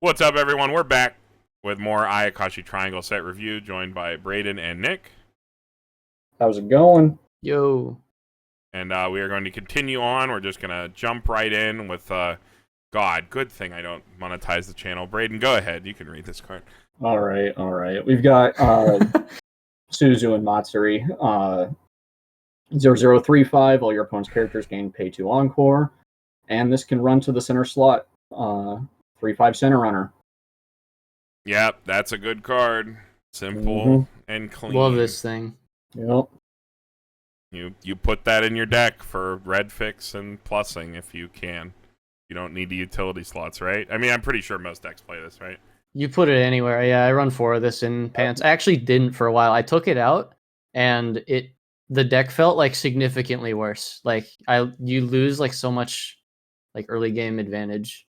What's up, everyone? We're back with more Ayakashi Triangle set review, joined by Brayden and Nick. How's it going? Yo. And we are going to continue on. We're just going to jump right in with, God, good thing I don't monetize the channel. Brayden, go ahead. You can read this card. All right. We've got Suzu and Matsuri. 0035, all your opponent's characters gain pay 2 encore. And this can run to the center slot. 3/5 center runner. Yep, that's a good card. Simple and clean. Love this thing. Yep. You put that in your deck for red fix and plussing if you can. You don't need the utility slots, right? I mean, I'm pretty sure most decks play this, right? You put it anywhere. Yeah, I run 4 of this in pants. I actually didn't for a while. I took it out, and the deck felt like significantly worse. Like you lose like so much like early game advantage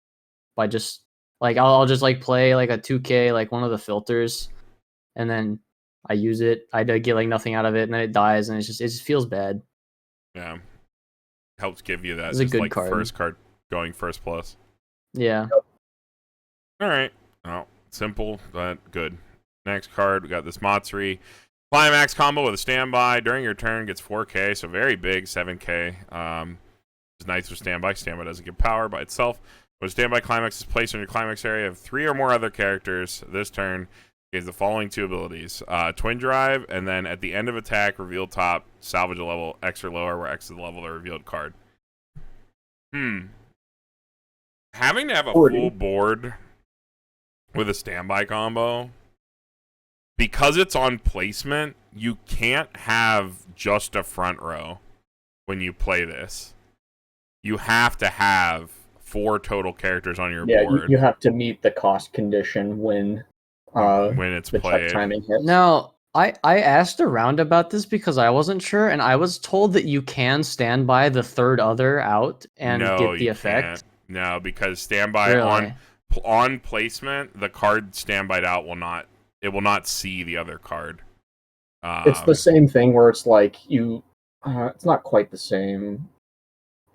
by just like I'll just like play like a 2K like one of the filters, and then I use it. I get like nothing out of it, and then it dies, and it just feels bad. Yeah, helps give you that It's a good like card. first card going first plus. Yeah. All right. Oh, simple but good. Next card, we got this Matsuri Climax combo with a standby. During your turn, gets 4K, so very big, 7K. It's nice for standby. Standby doesn't give power by itself. When standby climax is placed in your climax area of 3 or more other characters, this turn gives the following 2 abilities. Twin Drive, and then at the end of attack, reveal top, salvage a level X or lower, where X is the level of the revealed card. Having to have a full board with a standby combo, because it's on placement, you can't have just a front row when you play this. You have to have 4 total characters on your board. You have to meet the cost condition when it's the played. check timing hits. Now, I asked around about this because I wasn't sure, and I was told that you can stand by the third other out and get the effect. Can't. No, because standby on placement, the card standbyed out will not see the other card. It's the same thing where it's like it's not quite the same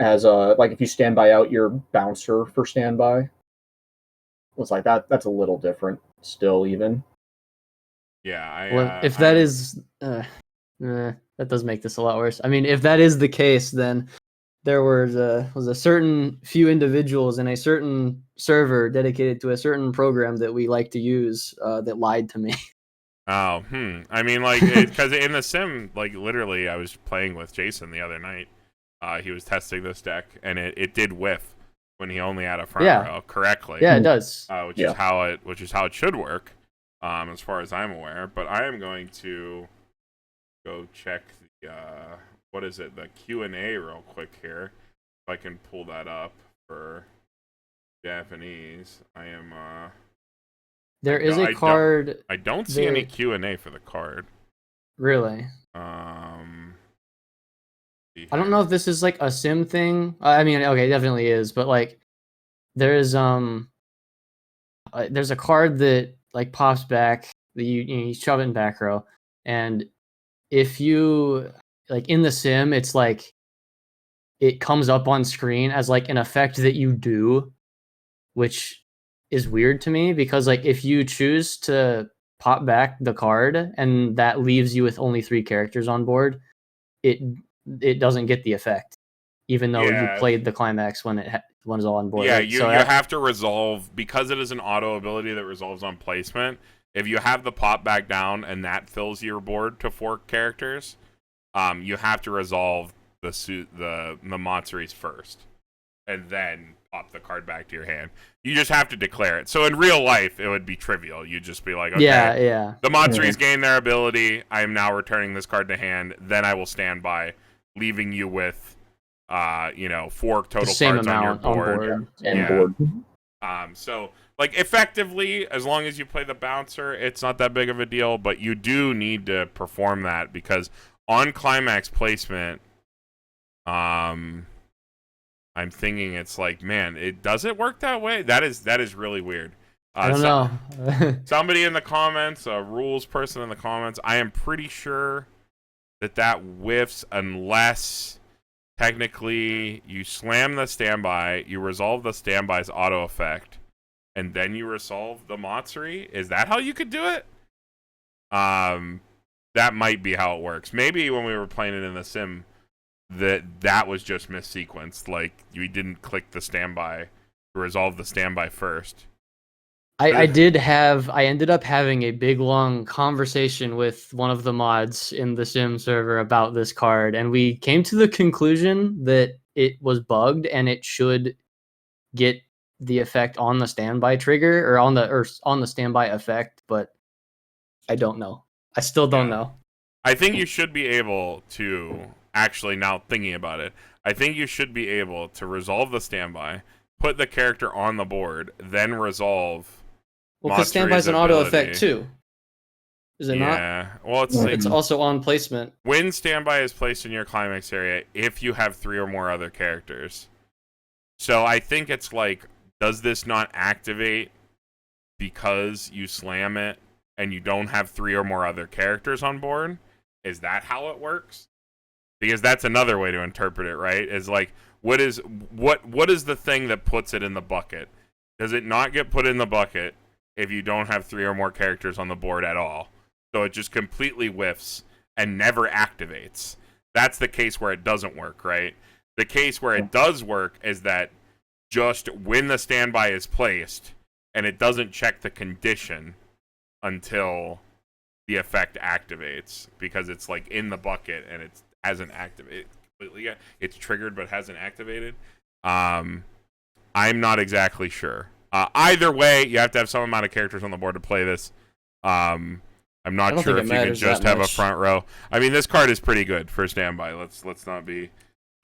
as like if you standby out your bouncer for standby. It's like that's a little different still even. Yeah, if that is that does make this a lot worse. I mean, if that is the case, then there was a certain few individuals in a certain server dedicated to a certain program that we like to use that lied to me. Oh, I mean, like, because in the sim, like, literally, I was playing with Jason the other night. He was testing this deck, and it did whiff when he only had a front row correctly. Yeah, it does. Which is how it should work, as far as I'm aware. But I am going to go check the what is it, the Q&A real quick here. If I can pull that up for Japanese, I am. There is a card. I don't see any Q&A for the card. Really? I don't know if this is like a sim thing. I mean, okay, it definitely is, but like there's a card that like pops back that you shove it in back row, and if you like in the sim, it's like it comes up on screen as like an effect that you do, which is weird to me because like if you choose to pop back the card and that leaves you with only 3 characters on board, it doesn't get the effect, even though you played the climax when it's all on board. Yeah, right? you have to resolve, because it is an auto ability that resolves on placement. If you have the pop back down and that fills your board to 4 characters, you have to resolve the Matsuris first, and then pop the card back to your hand. You just have to declare it. So in real life, it would be trivial. You'd just be like, okay, the Matsuris gain their ability. I am now returning this card to hand. Then I will stand by, leaving you with, 4 total cards on your board. So, like, effectively, as long as you play the bouncer, it's not that big of a deal. But you do need to perform that because on climax placement, I'm thinking it's like, man, does it work that way? That is really weird. I don't know. Somebody in the comments, a rules person in the comments, I am pretty sure that whiffs unless technically you slam the standby, you resolve the standby's auto effect, and then you resolve the Matsuri? Is that how you could do it? That might be how it works. Maybe when we were playing it in the sim, that was just missequenced. Like, you didn't click the standby to resolve the standby first. I ended up having a big long conversation with one of the mods in the sim server about this card, and we came to the conclusion that it was bugged and it should get the effect on the standby trigger or on the standby effect, but I don't know. I still don't know. I think you should be able to actually, now thinking about it, I think you should be able to resolve the standby, put the character on the board, then resolve. Well, because standby is an auto effect too. Is it not? Yeah. Well, it's also on placement. When standby is placed in your climax area, if you have 3 or more other characters. So I think it's like, does this not activate because you slam it and you don't have 3 or more other characters on board? Is that how it works? Because that's another way to interpret it, right? Is like, what is the thing that puts it in the bucket? Does it not get put in the bucket if you don't have 3 or more characters on the board at all? So it just completely whiffs and never activates. That's the case where it doesn't work, right? The case where it does work is that just when the standby is placed and it doesn't check the condition until the effect activates, because it's like in the bucket and it hasn't activated completely yet. It's triggered but hasn't activated. I'm not exactly sure. Either way, you have to have some amount of characters on the board to play this. I'm not sure if you can just have a front row. I mean, this card is pretty good for standby. Let's not be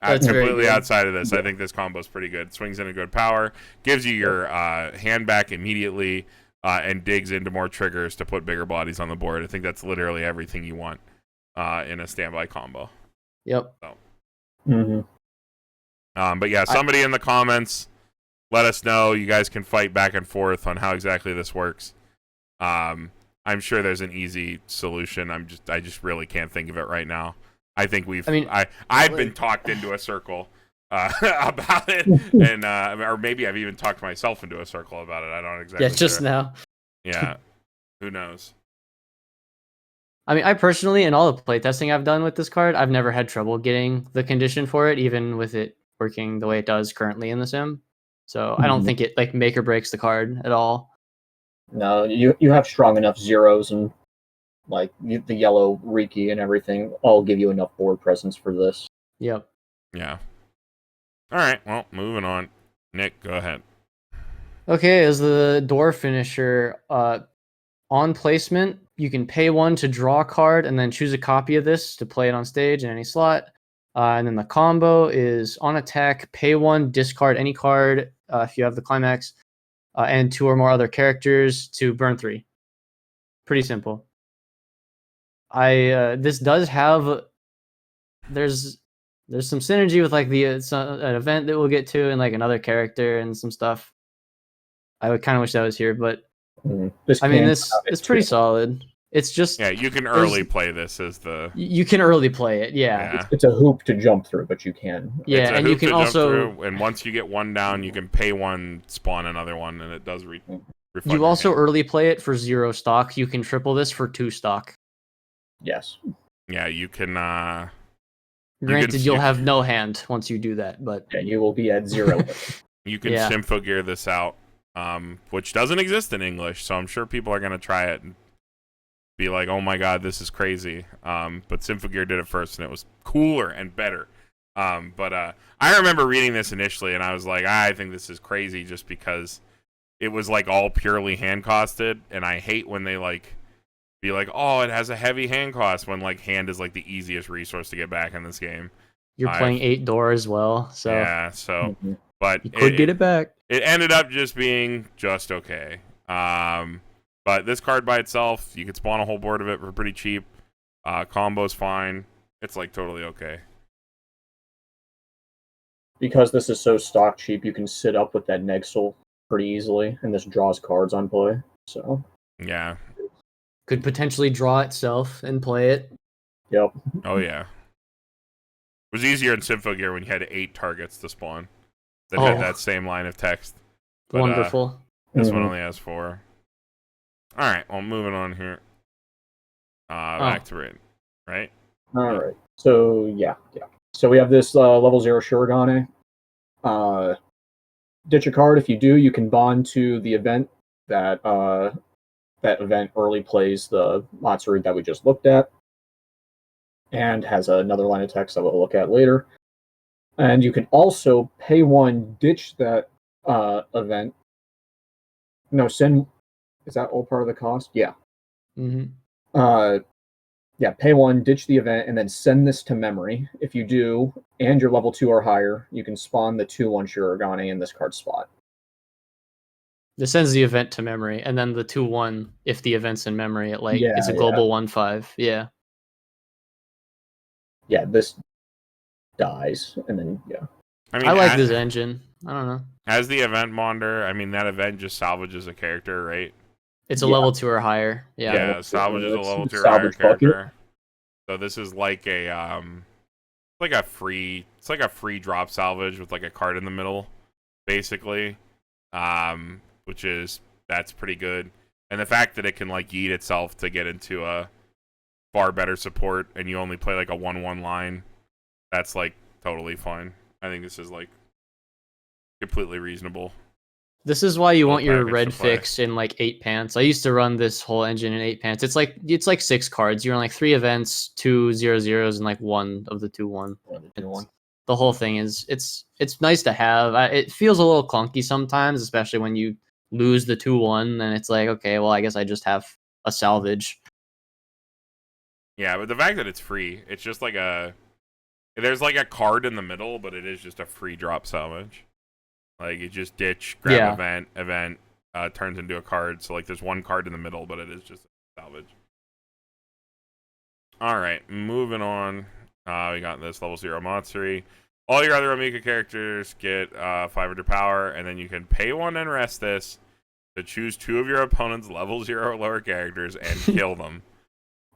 completely outside of this. I think this combo is pretty good. Swings in a good power, gives you your hand back immediately, and digs into more triggers to put bigger bodies on the board. I think that's literally everything you want in a standby combo. Yep. So. But yeah, somebody in the comments, let us know. You guys can fight back and forth on how exactly this works. I'm sure there's an easy solution. I just really can't think of it right now. I think I've been talked into a circle about it, and or maybe I've even talked myself into a circle about it. I don't exactly. Yeah, just now. Yeah, who knows? I mean, I personally, in all the playtesting I've done with this card, I've never had trouble getting the condition for it, even with it working the way it does currently in the sim. So I don't think it like make or breaks the card at all. No, you have strong enough zeros and like the yellow Riki and everything all give you enough board presence for this. Yep. Yeah. All right. Well, moving on. Nick, go ahead. Okay, as the door finisher, on placement, you can pay 1 to draw a card and then choose a copy of this to play it on stage in any slot. And then the combo is on attack, pay 1, discard any card if you have the climax, and 2 or more other characters to burn 3. Pretty simple. This does have there's some synergy with like an event that we'll get to and like another character and some stuff. I would kind of wish that was here, but this is pretty solid. It's just you can early play this as the you can early play it. Yeah. It's a hoop to jump through, but you can. Yeah, and you can also and once you get 1 down, you can pay 1, spawn another one, and it does you also early play it for 0 stock. You can triple this for 2 stock. Yes. Yeah, you can. Granted, you'll have no hand once you do that, but you will be at 0. You can symphogear this out, which doesn't exist in English, so I'm sure people are gonna try it and be like, "Oh my god, this is crazy!" But Symphogear did it first, and it was cooler and better. But I remember reading this initially, and I was like, I think this is crazy, just because it was like all purely hand costed, and I hate when they like be like, "Oh, it has a heavy hand cost," when like hand is like the easiest resource to get back in this game. You're playing 8 door as well, so yeah. So, but you could get it back. It ended up just being just okay. But this card by itself, you could spawn a whole board of it for pretty cheap. Combo's fine. It's like totally okay. Because this is so stock cheap, you can sit up with that Negsoul pretty easily, and this draws cards on play. So yeah. Could potentially draw itself and play it. Yep. Oh yeah. It was easier in Symphogear when you had 8 targets to spawn that had that same line of text. But, wonderful. This one only has 4. All right, well, moving on here. Back to Brayden, right? All right. So yeah. So we have this level 0 Shurigane. Ditch a card. If you do, you can bond to the event that that event early plays the Matsuri that we just looked at, and has another line of text that we'll look at later. And you can also pay 1, ditch that event. No, send. Is that all part of the cost? Yeah. Yeah, pay 1, ditch the event, and then send this to memory. If you do, and you're level 2 or higher, you can spawn the 2/1 Shurigane in this card slot. This sends the event to memory, and then the 2/1, if the event's in memory, it's a global 1/5. Yeah. Yeah, this dies, and then I like this engine. I don't know. As the event monder, I mean that event just salvages a character, right? It's a level 2 or higher. Yeah, salvages a level 2 or higher character. So this is like a free drop salvage with like a card in the middle, basically. That's pretty good. And the fact that it can like yeet itself to get into a far better support, and you only play like a 1/1 line, that's like totally fine. I think this is like completely reasonable. This is why you want your red fix in like 8 pants. I used to run this whole engine in 8 pants. It's like 6 cards. You're on like 3 events, 2 0/0s, and like 1 of the 2/1. The whole thing is it's nice to have. It feels a little clunky sometimes, especially when you lose the 2/1. Then it's like, okay, well, I guess I just have a salvage. Yeah, but the fact that it's free, it's just like there's like a card in the middle, but it is just a free drop salvage. Like you just ditch, grab event turns into a card. So like there's 1 card in the middle, but it is just a salvage. All right, moving on. We got this level 0 Matsuri. All your other Omika characters get 500 power, and then you can pay 1 and rest this to choose 2 of your opponent's level 0 or lower characters and kill them.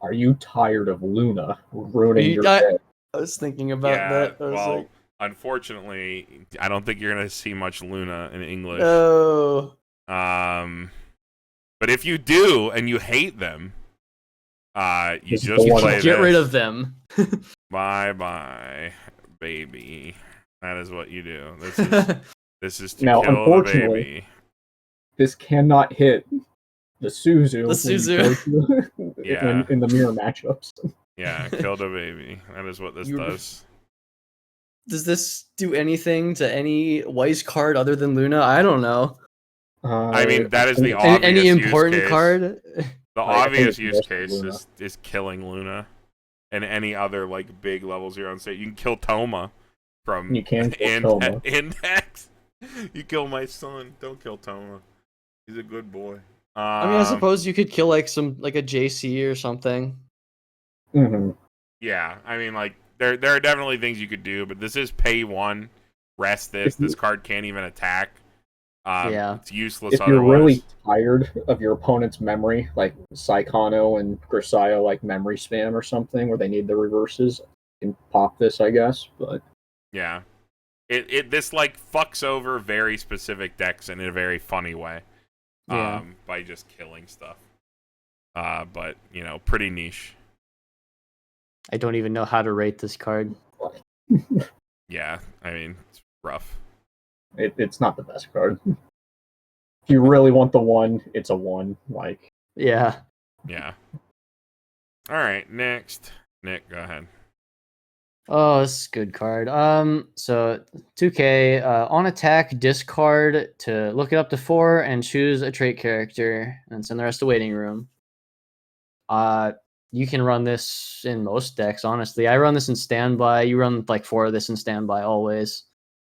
Are you tired of Luna ruining your day? I was thinking about that. Unfortunately, I don't think you're gonna see much Luna in English. Oh. But if you do and you hate them, you just play this. Get rid of them. Bye, baby. That is what you do. This is to now, kill the baby. This cannot hit the Suzu. Yeah. In the mirror matchups. Yeah, kill the baby. That is what this does. Does this do anything to any Weiss card other than Luna? I don't know. I mean, that is the obvious any important use case. card. The obvious use case is killing Luna, and any other like big level 0 on state. You can kill Toma from Index. You kill my son. Don't kill Toma. He's a good boy. I mean, I suppose you could kill like a JC or something. Mm-hmm. Yeah, I mean, like there are definitely things you could do, but this is pay 1, rest this. This card can't even attack. It's useless. If you're really tired of your opponent's memory, like Saikano and Grisaio, like memory spam or something, where they need the reverses, you can pop this, I guess. But yeah, this like fucks over very specific decks in a very funny way. By just killing stuff. But pretty niche. I don't even know how to rate this card. Yeah, I mean, it's rough. It's not the best card. If you really want the 1, it's a 1. Like, yeah. All right, next, Nick, go ahead. Oh, this is a good card. So 2K on attack, discard to look it up to 4 and choose a trait character, and send the rest to waiting room. You can run this in most decks, honestly. I run this in standby. You run like 4 of this in standby always.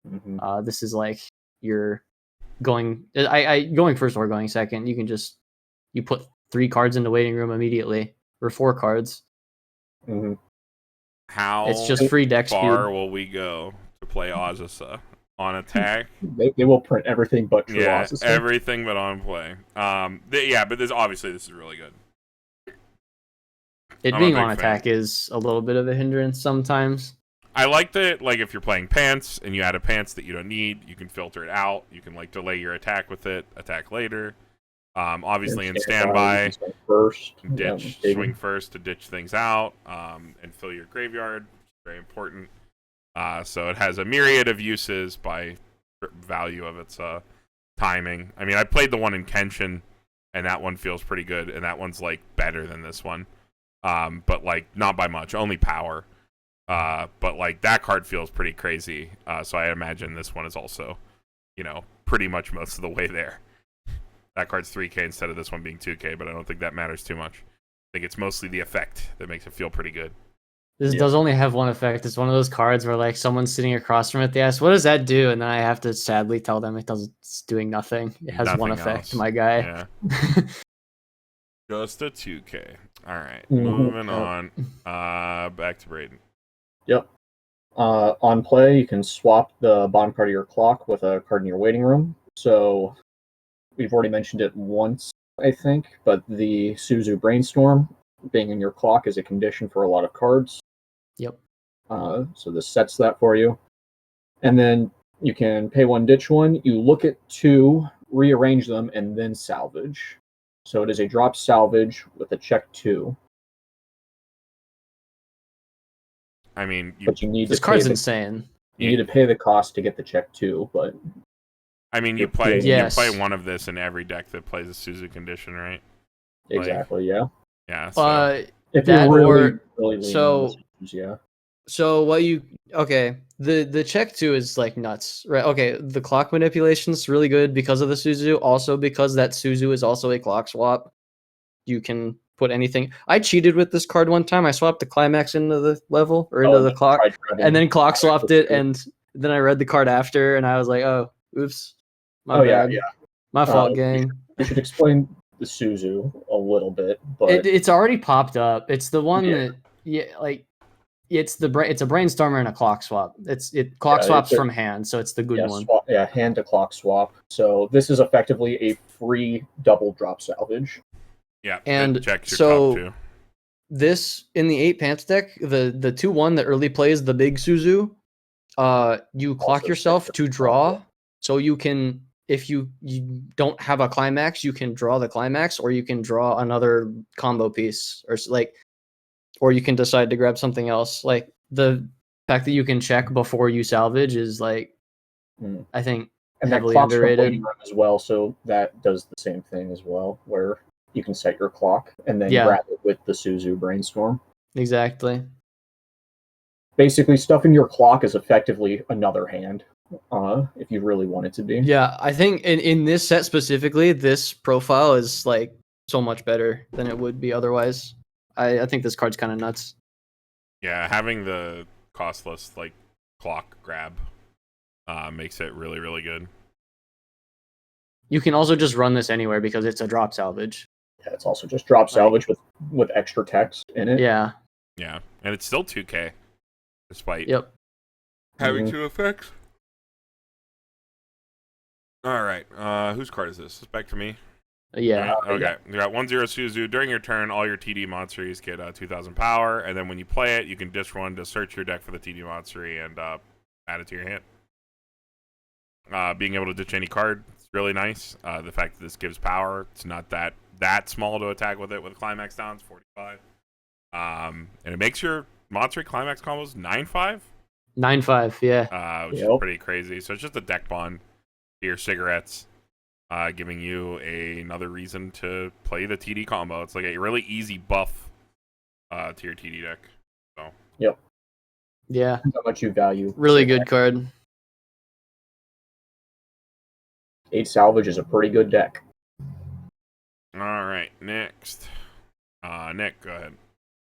Mm-hmm. This is like you're going. I going first or going second. You can you put 3 cards into waiting room immediately, or 4 cards. Mm-hmm. How it's just free deck far speed. Will we go to play Azusa on attack? They will print everything but true Azusa. Everything but on play. But this is really good. It being on attack is a little bit of a hindrance sometimes. I like that. Like if you're playing pants and you add a pants that you don't need, you can filter it out. You can like delay your attack with it, attack later. Obviously in standby, first, ditch, swing first to ditch things out, and fill your graveyard. Very important. So it has a myriad of uses by value of its timing. I mean, I played the one in Kenshin, and that one feels pretty good, and that one's like better than this one, but like not by much, only power. But like that card feels pretty crazy. So I imagine this one is also, pretty much most of the way there. That card's 3K instead of this one being 2K, but I don't think that matters too much. I think it's mostly the effect that makes it feel pretty good. This does only have one effect. It's one of those cards where like someone's sitting across from it, they ask, what does that do? And then I have to sadly tell them it's doing nothing. It has one effect, else. my guy. Yeah. Just a 2K. All right, moving on. Back to Brayden. Yep. On play, you can swap the bottom card of your clock with a card in your waiting room. So we've already mentioned it once, I think, but the Suzu Brainstorm being in your clock is a condition for a lot of cards. Yep. So this sets that for you. And then you can pay one, ditch one. You look at two, rearrange them, and then salvage. So it is a drop salvage with a check 2. I mean, but you need this card's insane. You need to pay the cost to get the check 2, but I mean, you play one of this in every deck that plays a Suzu condition, right? Exactly. Yeah. Yeah. So. If you're really so yeah. So what you the check 2 is like nuts, right? Okay, the clock manipulation is really good because of the Suzu. Also because that Suzu is also a clock swap. You can put anything. I cheated with this card one time. I swapped the climax into the level or into the clock, and then clock swapped it, and then I read the card after, and I was like, oh, oops, my bad. Yeah. My fault, gang. You should explain the Suzu a little bit, but it's already popped up. It's the one that it's a brainstormer and a clock swap. It swaps from hand, so it's the good one. Hand to clock swap. So this is effectively a free double drop salvage. Yeah, and checks your so top 2. This in the 8 pants deck, the 2/1 that early plays the big Suzu, you clock yourself to draw, so you can, if you don't have a climax, you can draw the climax, or you can draw another combo piece, or you can decide to grab something else. Like the fact that you can check before you salvage is like, I think, and heavily that underrated as well. So that does the same thing as well, where you can set your clock and then grab it with the Suzu Brainstorm. Exactly. Basically, stuff in your clock is effectively another hand, if you really want it to be. Yeah, I think in this set specifically, this profile is like so much better than it would be otherwise. I think this card's kind of nuts. Yeah, having the costless like clock grab makes it really, really good. You can also just run this anywhere because it's a drop salvage. Yeah, it's also just drop salvage with extra text in it. Yeah. Yeah, and it's still 2K, despite having 2 effects. All right, whose card is this? It's back to me. Yeah. Right. Okay. You got 1/0 Suzu. During your turn, all your TD monsters get 2,000 power, and then when you play it, you can dish one to search your deck for the TD monster and add it to your hand. Being able to ditch any card is really nice. The fact that this gives power, it's not that small to attack with it with climax down. It's 45. And it makes your monster climax combos 9/5. 9/5, yeah. Which is pretty crazy. So it's just a deck bond to your cigarettes. Giving you another reason to play the TD combo. It's like a really easy buff to your TD deck. So. Yep. Yeah. How much you value. Really good card. 8 salvage is a pretty good deck. All right, next. Nick, go ahead.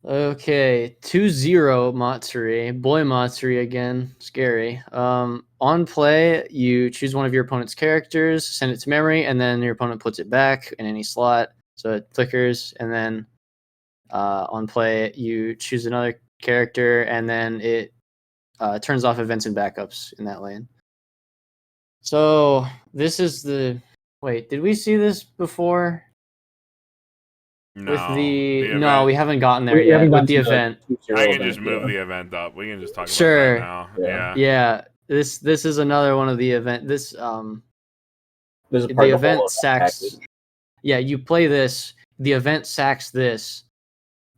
Okay, 2/0 Matsuri. Boy Matsuri again. Scary. On play, you choose one of your opponent's characters, send it to memory, and then your opponent puts it back in any slot. So it flickers, and then on play, you choose another character, and then it turns off events and backups in that lane. So this is the... Wait, did we see this before? with the no, event. we haven't gotten there We yet haven't with gotten the to event. I can just move the event up. We can just talk Sure. about that now. Yeah. This is another one of the event. This is the part of the event whole sacks. package. Yeah, you play this. The event sacks this,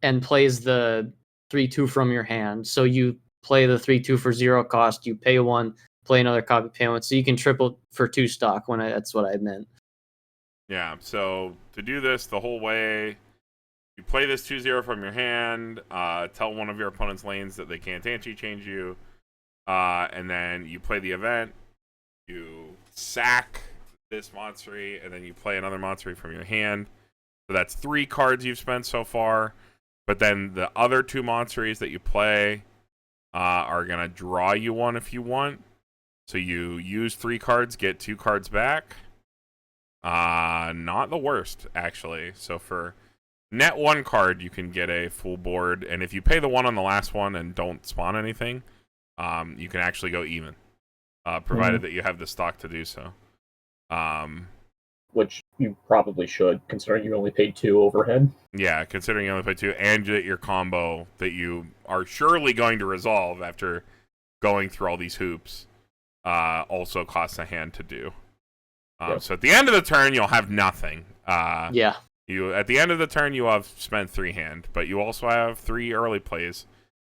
and plays the 3/2 from your hand. So you play the 3/2 for 0 cost. You pay 1, play another copy, pay 1. So you can triple for 2 stock. That's what I meant. Yeah. So to do this the whole way, you play this 2/0 from your hand. Tell one of your opponent's lanes that they can't anti-change you, and then you play the event. You sack this monstery, and then you play another monstery from your hand. So that's 3 cards you've spent so far. But then the other 2 monsteries that you play are going to draw you 1 if you want. So you use 3 cards, get 2 cards back. Not the worst, actually. So for net 1 card, you can get a full board. And if you pay the 1 on the last one and don't spawn anything, you can actually go even. Provided that you have the stock to do so. Which you probably should, considering you only paid 2 overhead. Yeah, considering you only paid 2, and that your combo that you are surely going to resolve after going through all these hoops also costs a hand to do. Yep. So at the end of the turn, you'll have nothing. Yeah. At the end of the turn, you have spent 3 hand, but you also have 3 early plays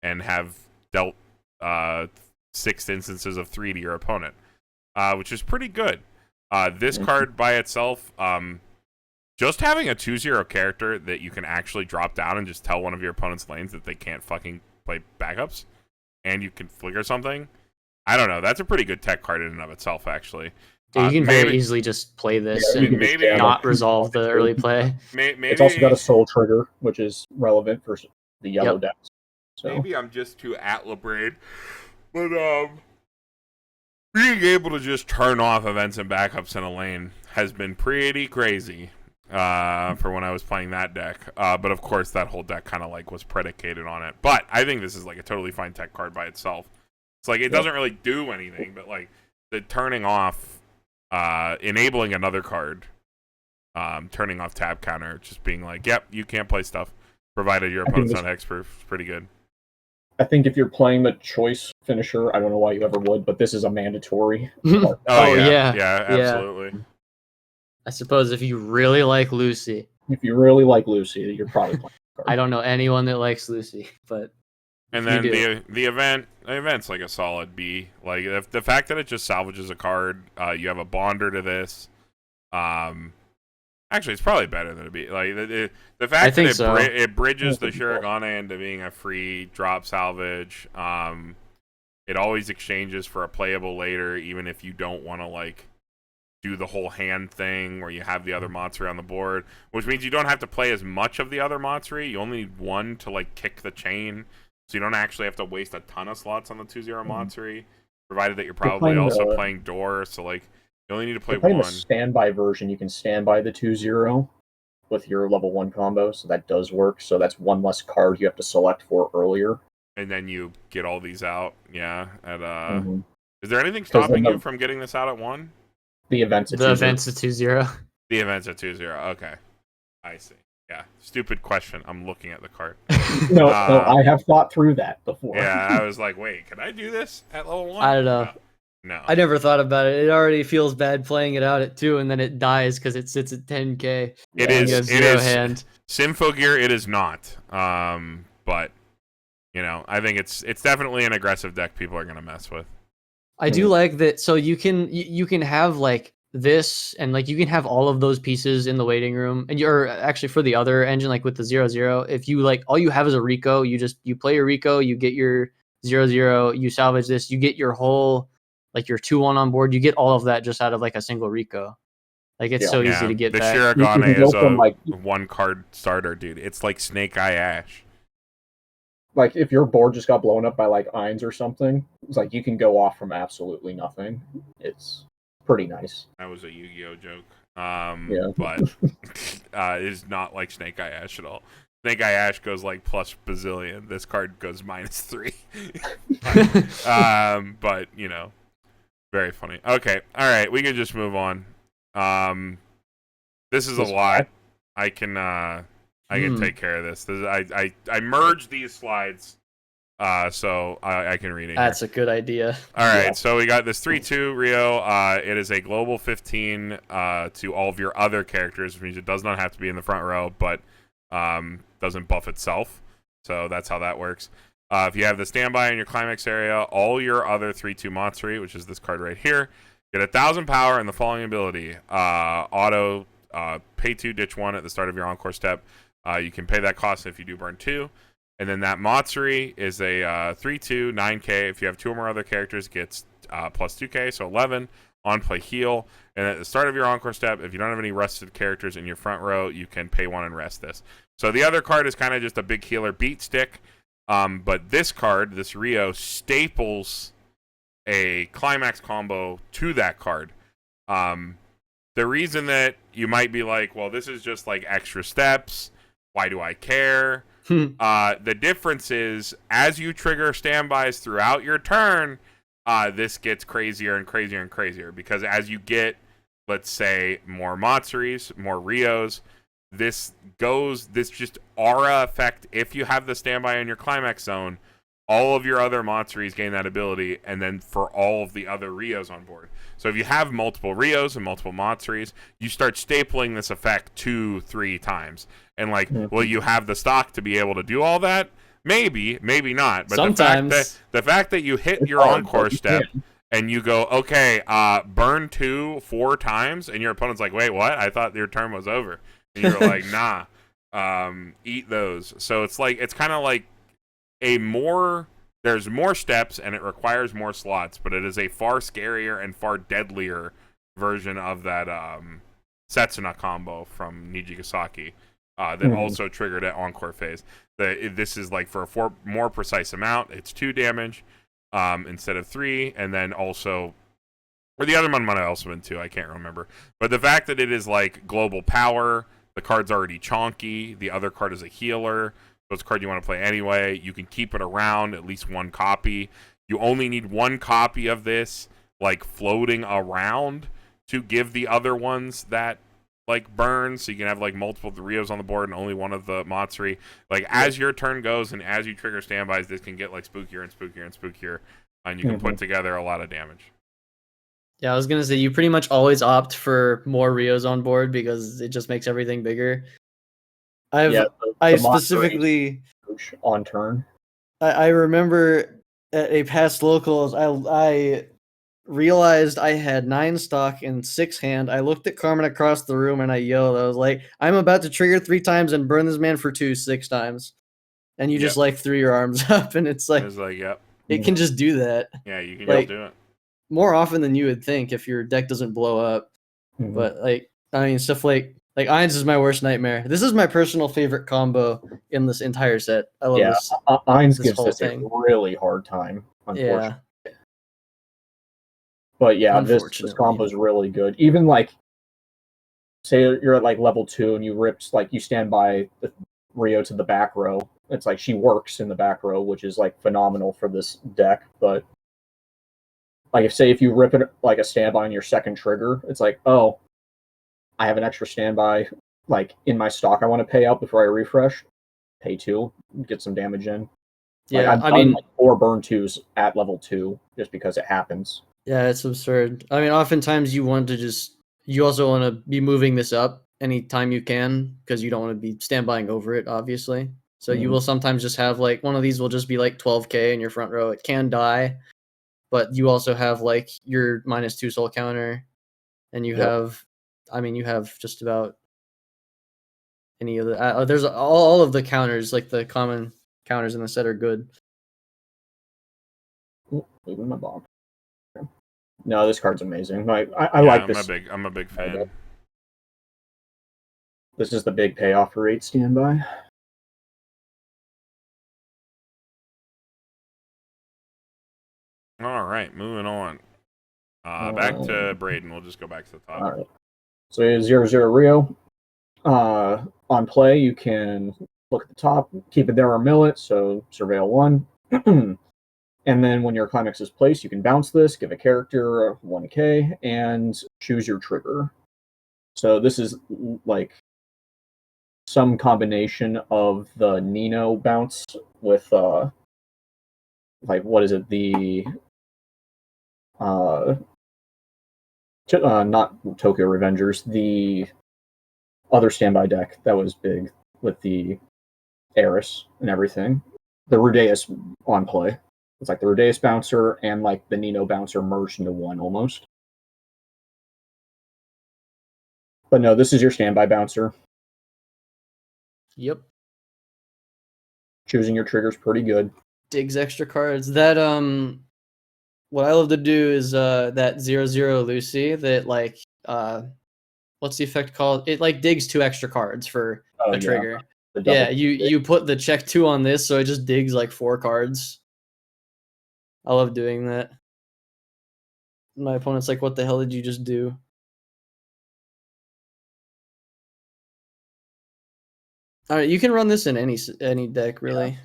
and have dealt 6 instances of 3 to your opponent, which is pretty good. This card by itself, just having a 2/0 character that you can actually drop down and just tell one of your opponent's lanes that they can't fucking play backups, and you can flicker something. I don't know. That's a pretty good tech card in and of itself, actually. Yeah, you can very easily just play this and maybe not resolve the early play. Maybe it's also got a soul trigger, which is relevant for the yellow decks. So. Maybe I'm just too Atla-braid, but being able to just turn off events and backups in a lane has been pretty crazy for when I was playing that deck. But of course, that whole deck kind of like was predicated on it. But I think this is like a totally fine tech card by itself. It's like it doesn't really do anything, but like the turning off, enabling another card, turning off tab counter, just being like, yep, you can't play stuff, provided your opponent's not hexproof. It's pretty good. I think if you're playing the choice finisher, I don't know why you ever would, but this is a mandatory. Yeah, absolutely. I suppose if you really like Lucy. If you really like Lucy, you're probably playing the card. I don't know anyone that likes Lucy, but and then the event's like a solid B. Like the fact that it just salvages a card, you have a bonder to this. Actually, it's probably better than a B. Like the fact that it bridges the Shirogane into being a free drop salvage. It always exchanges for a playable later, even if you don't want to like do the whole hand thing where you have the other Matsuri on the board, which means you don't have to play as much of the other Matsuri. You only need 1 to like kick the chain, so you don't actually have to waste a ton of slots on the 2/0 Matsuri, provided that you're probably also playing Door. So like you only need to play 1. The standby version, you can standby the 2/0 with your level 1 combo, so that does work. So that's 1 less card you have to select for earlier. And then you get all these out, yeah. Is there anything stopping you from getting this out at 1? The event's a 2/0. The event's a 2/0. Okay, I see. Yeah, stupid question. I'm looking at the card. No, I have thought through that before. Yeah, I was like, wait, can I do this at level 1? I don't know. No. I never thought about it. It already feels bad playing it out at 2, and then it dies because it sits at 10k. It is. Hand. Sympho Gear, it is not. But you know, I think it's definitely an aggressive deck people are gonna mess with. I do like that. So you can have like this, and like you can have all of those pieces in the waiting room, and you're actually for the other engine, like with the 0/0. If you like, all you have is a Rico. You play your Rico, you get your 0/0, you salvage this, you get your whole like your 2/1 on board. You get all of that just out of like a single Rico. Like it's so easy to get the back. Shirogane is a 1 card starter, dude. It's like Snake Eye Ash. Like if your board just got blown up by like Ainz or something, it's like you can go off from absolutely nothing. It's pretty nice. That was a Yu-Gi-Oh joke. But it is not like Snake Eye Ash at all. Snake Eye Ash goes like plus bazillion. This card goes -3. But you know, very funny. Okay, all right, we can just move on. This is a lot. I can I can take care of this. I merged these slides, so I can read it. That's a good idea. All right, so we got this 3/2 Rio. It is a global 15 to all of your other characters, which means it does not have to be in the front row, but doesn't buff itself. So that's how that works. If you have the standby in your climax area, all your other 3/2 Matsuri, which is this card right here, get 1,000 power and the following ability: auto pay 2, ditch 1 at the start of your encore step. You can pay that cost if you do burn 2. And then that Matsuri is a 3/2, 9k. If you have 2 or more other characters, it gets plus 2k, so 11 on play heal. And at the start of your encore step, if you don't have any rested characters in your front row, you can pay 1 and rest this. So the other card is kind of just a big healer beat stick. But this card, this Rio, staples a climax combo to that card. The reason that you might be like, well, this is just like extra steps. Why do I care? The difference is, as you trigger standbys throughout your turn, this gets crazier and crazier and crazier. Because as you get, let's say, more Matsuris, more Rios, this just aura effect. If you have the standby in your climax zone, all of your other Matsuris gain that ability, and then for all of the other Rios on board. So if you have multiple Rios and multiple Matsuris, you start stapling this effect 2-3 times. And like, will you have the stock to be able to do all that? Maybe, maybe not. But sometimes the fact that you hit your encore step and you go, okay, burn 2 4 times, and your opponent's like, wait, what? I thought your turn was over. And you're like, nah, eat those. So it's kind of like there's more steps and it requires more slots, but it is a far scarier and far deadlier version of that Setsuna combo from Nijigasaki that also triggered at encore phase. This is like for a more precise amount. It's 2 damage instead of 3, and then also, or the other one might have also been 2, I can't remember. But the fact that it is like global power, the card's already chonky, the other card is a healer, so it's a card you want to play anyway. You can keep it around, at least 1 copy. You only need 1 copy of this, like, floating around to give the other ones that, like, burn. So you can have, like, multiple Rios on the board and only one of the Matsuri. Like, as your turn goes and as you trigger standbys, this can get, like, spookier and spookier and spookier. And you can put together a lot of damage. Yeah, I was going to say, you pretty much always opt for more Rios on board because it just makes everything bigger. I specifically on turn. I remember at a past locals, I realized I had 9 stock and 6 hand. I looked at Carmen across the room and I yelled. I was like, "I'm about to trigger 3 times and burn this man for 2 6 times." And you just like threw your arms up, and it's like, yep, it can just do that. Yeah, you can like, just do it more often than you would think if your deck doesn't blow up. But like, I mean, stuff like Ainz is my worst nightmare. This is my personal favorite combo in this entire set. I love this. Ainz gives this a really hard time, unfortunately. Yeah. But yeah, this combo is really good. Even like, say you're at like level 2 and you stand by the Rio to the back row. It's like she works in the back row, which is like phenomenal for this deck. But like, if you rip it like a standby on your second trigger, it's like, oh, I have an extra standby like in my stock I want to pay out before I refresh. Pay 2, get some damage in. Yeah, like, I mean, like 4 burn 2s at level 2 just because it happens. Yeah, it's absurd. I mean, oftentimes you also want to be moving this up anytime you can because you don't want to be standbying over it, obviously. So you will sometimes just have like one of these will just be like 12k in your front row. It can die, but you also have like your -2 soul counter, and you have, I mean, you have just about any of the there's all of the counters, like the common counters in the set are good. Leaving my bomb. No, this card's amazing. I like this. I'm a big fan. This is the big payoff for 8 standby. All right, moving on. Back to Brayden. We'll just go back to the top. All right. So 0/0 Rio. On play, you can look at the top, keep it there or mill it, so surveil 1. And then when your climax is placed, you can bounce this, give a character 1k, and choose your trigger. So this is like some combination of the Nino bounce with like what is it, the not Tokyo Revengers, the other standby deck that was big with the Eris and everything. The Rudeus on play. It's like the Rudeus bouncer and like the Nino bouncer merged into one almost. But no, this is your standby bouncer. Yep. Choosing your triggers pretty good. Digs extra cards. That what I love to do is that 0/0 Lucy that like what's the effect called? It like digs 2 extra cards for a trigger. Yeah, you put the check 2 on this, so it just digs like 4 cards. I love doing that. My opponent's like, what the hell did you just do? Alright, you can run this in any deck, really. Yeah.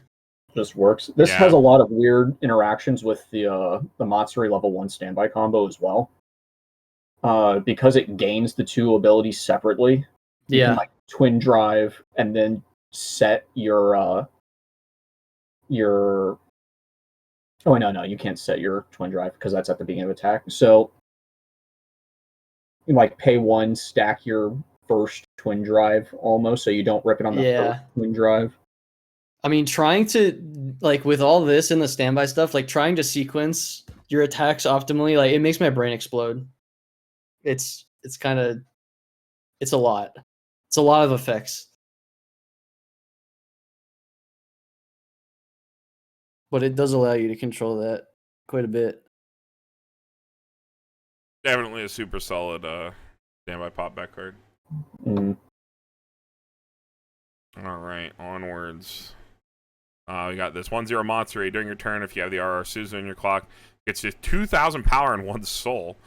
Just works. This has a lot of weird interactions with the Matsuri level 1 standby combo as well. Because it gains the 2 abilities separately. You can like twin drive and then set your oh no, you can't set your twin drive because that's at the beginning of attack. So you like pay 1, stack your first twin drive almost, so you don't rip it on the first twin drive. I mean, trying to, like, with all this and the standby stuff, like, trying to sequence your attacks optimally, like, it makes my brain explode. It's kind of, it's a lot. It's a lot of effects. But it does allow you to control that quite a bit. Definitely a super solid standby pop back card. Mm. All right, onwards. We got this 1/0 Matsuri. During your turn, if you have the RR Suzu in your clock, gets you 2,000 power and 1 soul.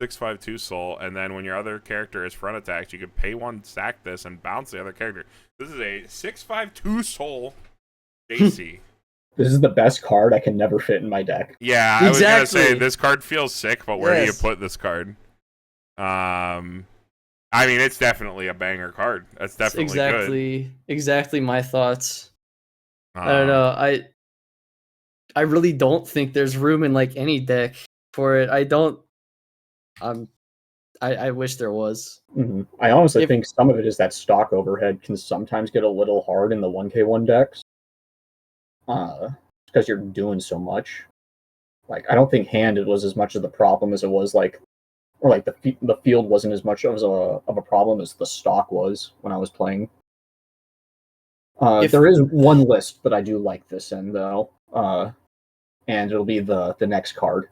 6/5/2 soul. And then when your other character is front attacked, you can pay 1, stack this, and bounce the other character. This is a 6/5/2 soul JC. This is the best card I can never fit in my deck. Yeah, I was going to say, this card feels sick, but where do you put this card? I mean, it's definitely a banger card. That's definitely good. Exactly my thoughts. I don't know. I really don't think there's room in like any deck for it. I don't. I wish there was. Mm-hmm. I honestly think some of it is that stock overhead can sometimes get a little hard in the 1K1 decks. Because you're doing so much. Like, I don't think handed was as much of the problem as it was like, or like the field wasn't as much of a problem as the stock was when I was playing. There is one list that I do like this in though, and it'll be the next card.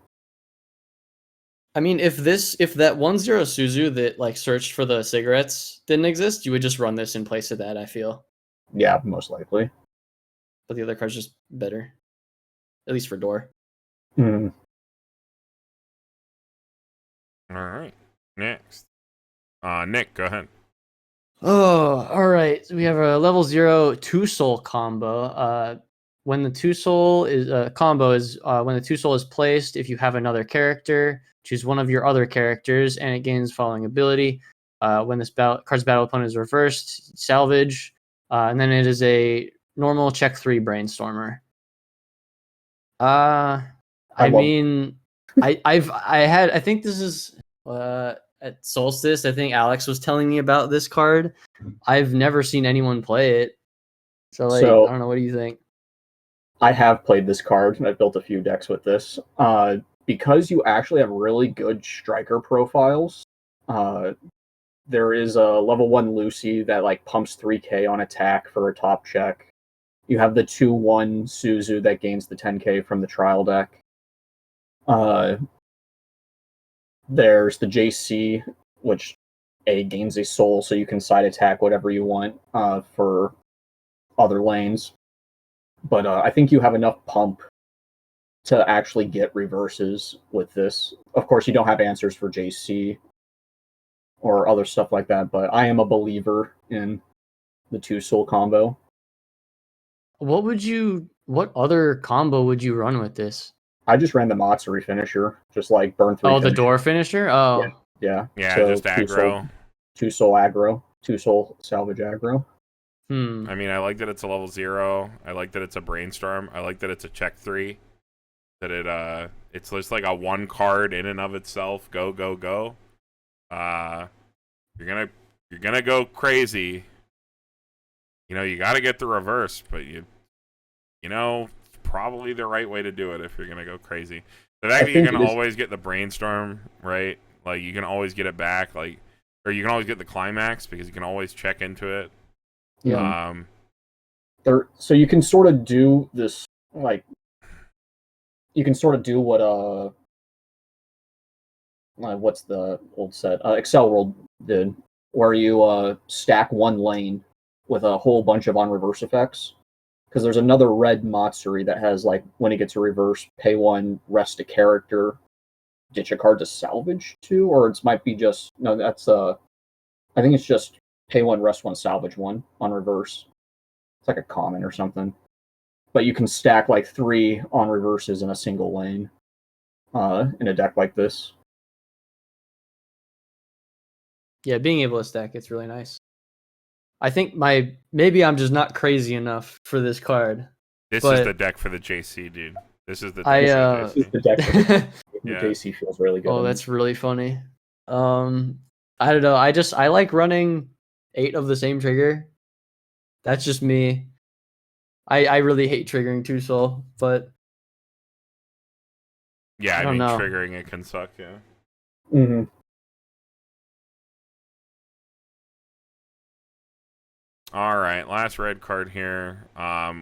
I mean, if that 1/0 Suzu that like searched for the cigarettes didn't exist, you would just run this in place of that, I feel. Yeah, most likely. But the other card's just better. At least for door. Mm. Alright. Next. Nick, go ahead. Oh, alright. So we have a level 0 2-soul combo. When the 2-soul is combo is when the 2-soul is placed, if you have another character, choose one of your other characters, and it gains following ability. When this card's battle opponent is reversed, salvage, and then it is a normal check 3 brainstormer. I think this is at Solstice. I think Alex was telling me about this card. I've never seen anyone play it. So I don't know. What do you think? I have played this card, and I've built a few decks with this. Because you actually have really good striker profiles, there is a level 1 Lucy that like pumps 3k on attack for a top check. You have the 2/1 Suzu that gains the 10k from the trial deck. There's the JC, which gains a soul, so you can side attack whatever you want for other lanes. But I think you have enough pump to actually get reverses with this. Of course, you don't have answers for JC or other stuff like that, but I am a believer in the 2-soul combo. What other combo would you run with this? I just ran the Matsuri finisher, just like burn 3. Oh, the door finisher? Oh. Yeah. Yeah, so just aggro. 2-soul aggro. 2-soul salvage aggro. I mean, I like that it's a level 0. I like that it's a brainstorm. I like that it's a check 3. That it's just like a 1 card in and of itself. Go, go, go. You're gonna go crazy. You know, you got to get the reverse, but you know, it's probably the right way to do it if you're gonna go crazy. The fact that you can always get the brainstorm, right? Like you can always get it back, like, or you can always get the climax because you can always check into it. Yeah. So you can sort of do this, like, you can sort of do what what's the old set? Excel World did, where you stack one lane with a whole bunch of on reverse effects. Because there's another red Matsuri that has, like, when it gets a reverse, pay 1, rest a character, ditch a card to salvage 2, or it might be just no. That's I think it's just pay 1, rest 1, salvage 1 on reverse. It's like a common or something. But you can stack like 3 on reverses in a single lane in a deck like this. Yeah, being able to stack it's really nice. I think maybe I'm just not crazy enough for this card. This is the deck for the JC, dude. This is the deck for the JC. The deck for the JC feels really good. Oh, that's really funny. I don't know. I like running 8 of the same trigger. That's just me. I really hate triggering 2 soul, but yeah, I mean triggering it can suck. Yeah. Mm-hmm. All right, last red card here.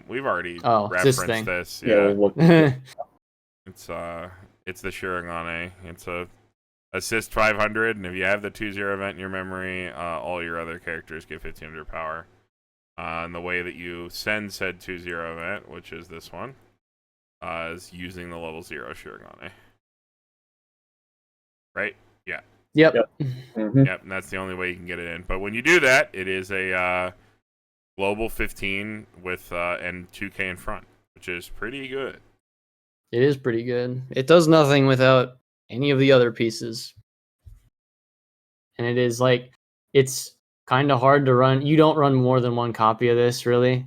We've already referenced this. Yeah. It's the Shirogane. It's a assist 500, and if you have the 2/0 event in your memory, all your other characters get 1500 power. And the way that you send said 2/0 event, which is this one, is using the level 0 Shirogane. Right? Yeah. Yep. Mm-hmm. Yep, and that's the only way you can get it in. But when you do that, it is a global 15 with and 2k in front, which is pretty good. It is pretty good. It does nothing without any of the other pieces. And it is like, it's kind of hard to run. You don't run more than 1 copy of this, really.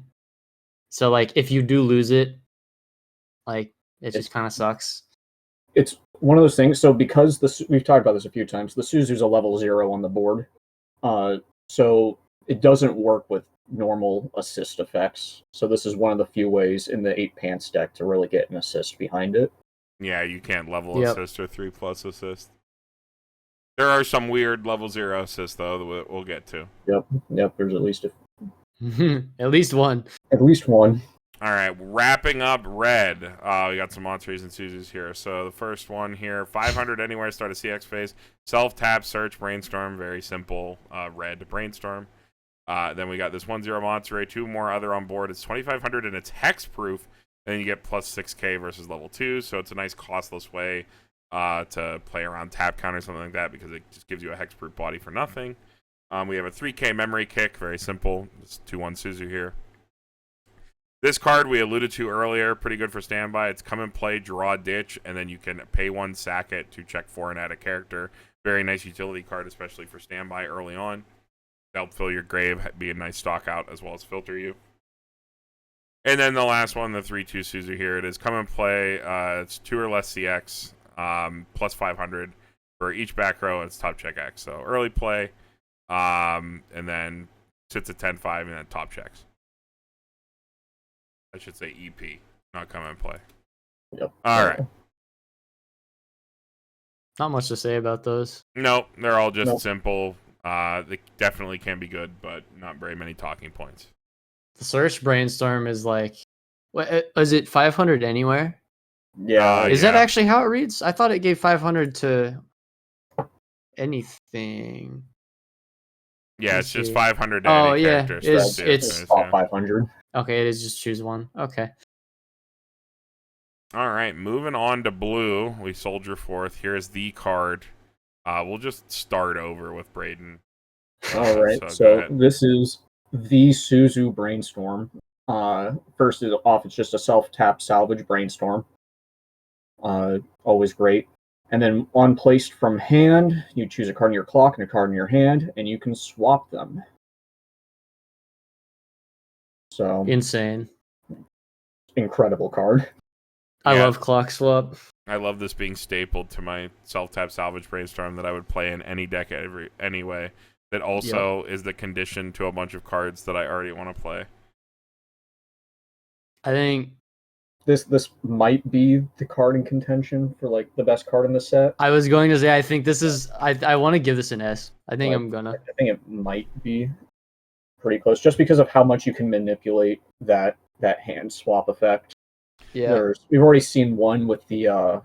So, like, if you do lose it, like, it just kind of sucks. It's one of those things. So, because we've talked about this a few times, the Suzu's a level 0 on the board. So, it doesn't work with normal assist effects. So, this is one of the few ways in the 8 pants deck to really get an assist behind it. Yeah, you can't level assist or 3+ assist. There are some weird level 0 assists, though, that we'll get to. Yep, there's at least at least one. At least one. All right, wrapping up red. We got some Monsters and Suzus here. So the first one here, 500 anywhere, start a CX phase. Self-tap, search, brainstorm, very simple. Red brainstorm. Then we got this 1/0 Monster, 2 more other on board. It's 2500 and it's hexproof. And then you get plus 6k versus level 2. So it's a nice costless way to play around tap count or something like that because it just gives you a hexproof body for nothing. We have a 3k memory kick, very simple. It's 2/1 Suzu here. This card we alluded to earlier, pretty good for standby. It's come and play, draw, ditch, and then you can pay 1, sack it to check 4 and add a character. Very nice utility card, especially for standby early on. Help fill your grave, be a nice stock out, as well as filter you. And then the last one, the 3/2 Suzu here, it is come and play. It's 2 or less CX, plus 500 for each back row. It's top check X. So early play, and then sits at 10-5 and then top checks. I should say EP, not come and play. Yep. All right. Not much to say about those. Nope, they're all just simple. They definitely can be good, but not very many talking points. The search brainstorm is like, what is it? 500 anywhere? Yeah. Is that actually how it reads? I thought it gave 500 to anything. Yeah, it's just 500 to any characters. It's all 500. Okay, it is just choose one. Okay. All right, moving on to blue. We soldier forth. Here's the card. We'll just start over with Brayden. All right, so this is the Suzu Brainstorm. First off, it's just a self-tap salvage Brainstorm. Always great. And then on placed from hand, you choose a card in your clock and a card in your hand, and you can swap them. So Insane. incredible card. I love Clock Swap. I love this being stapled to my self-tap salvage brainstorm that I would play in any deck anyway. That also is the condition to a bunch of cards that I already want to play. I think this might be the card in contention for like the best card in the set. I was going to say I think this is I want to give this an S. I think Like, I'm gonna. I think it might be pretty close, just because of how much you can manipulate that hand swap effect. Yeah. We've already seen one with the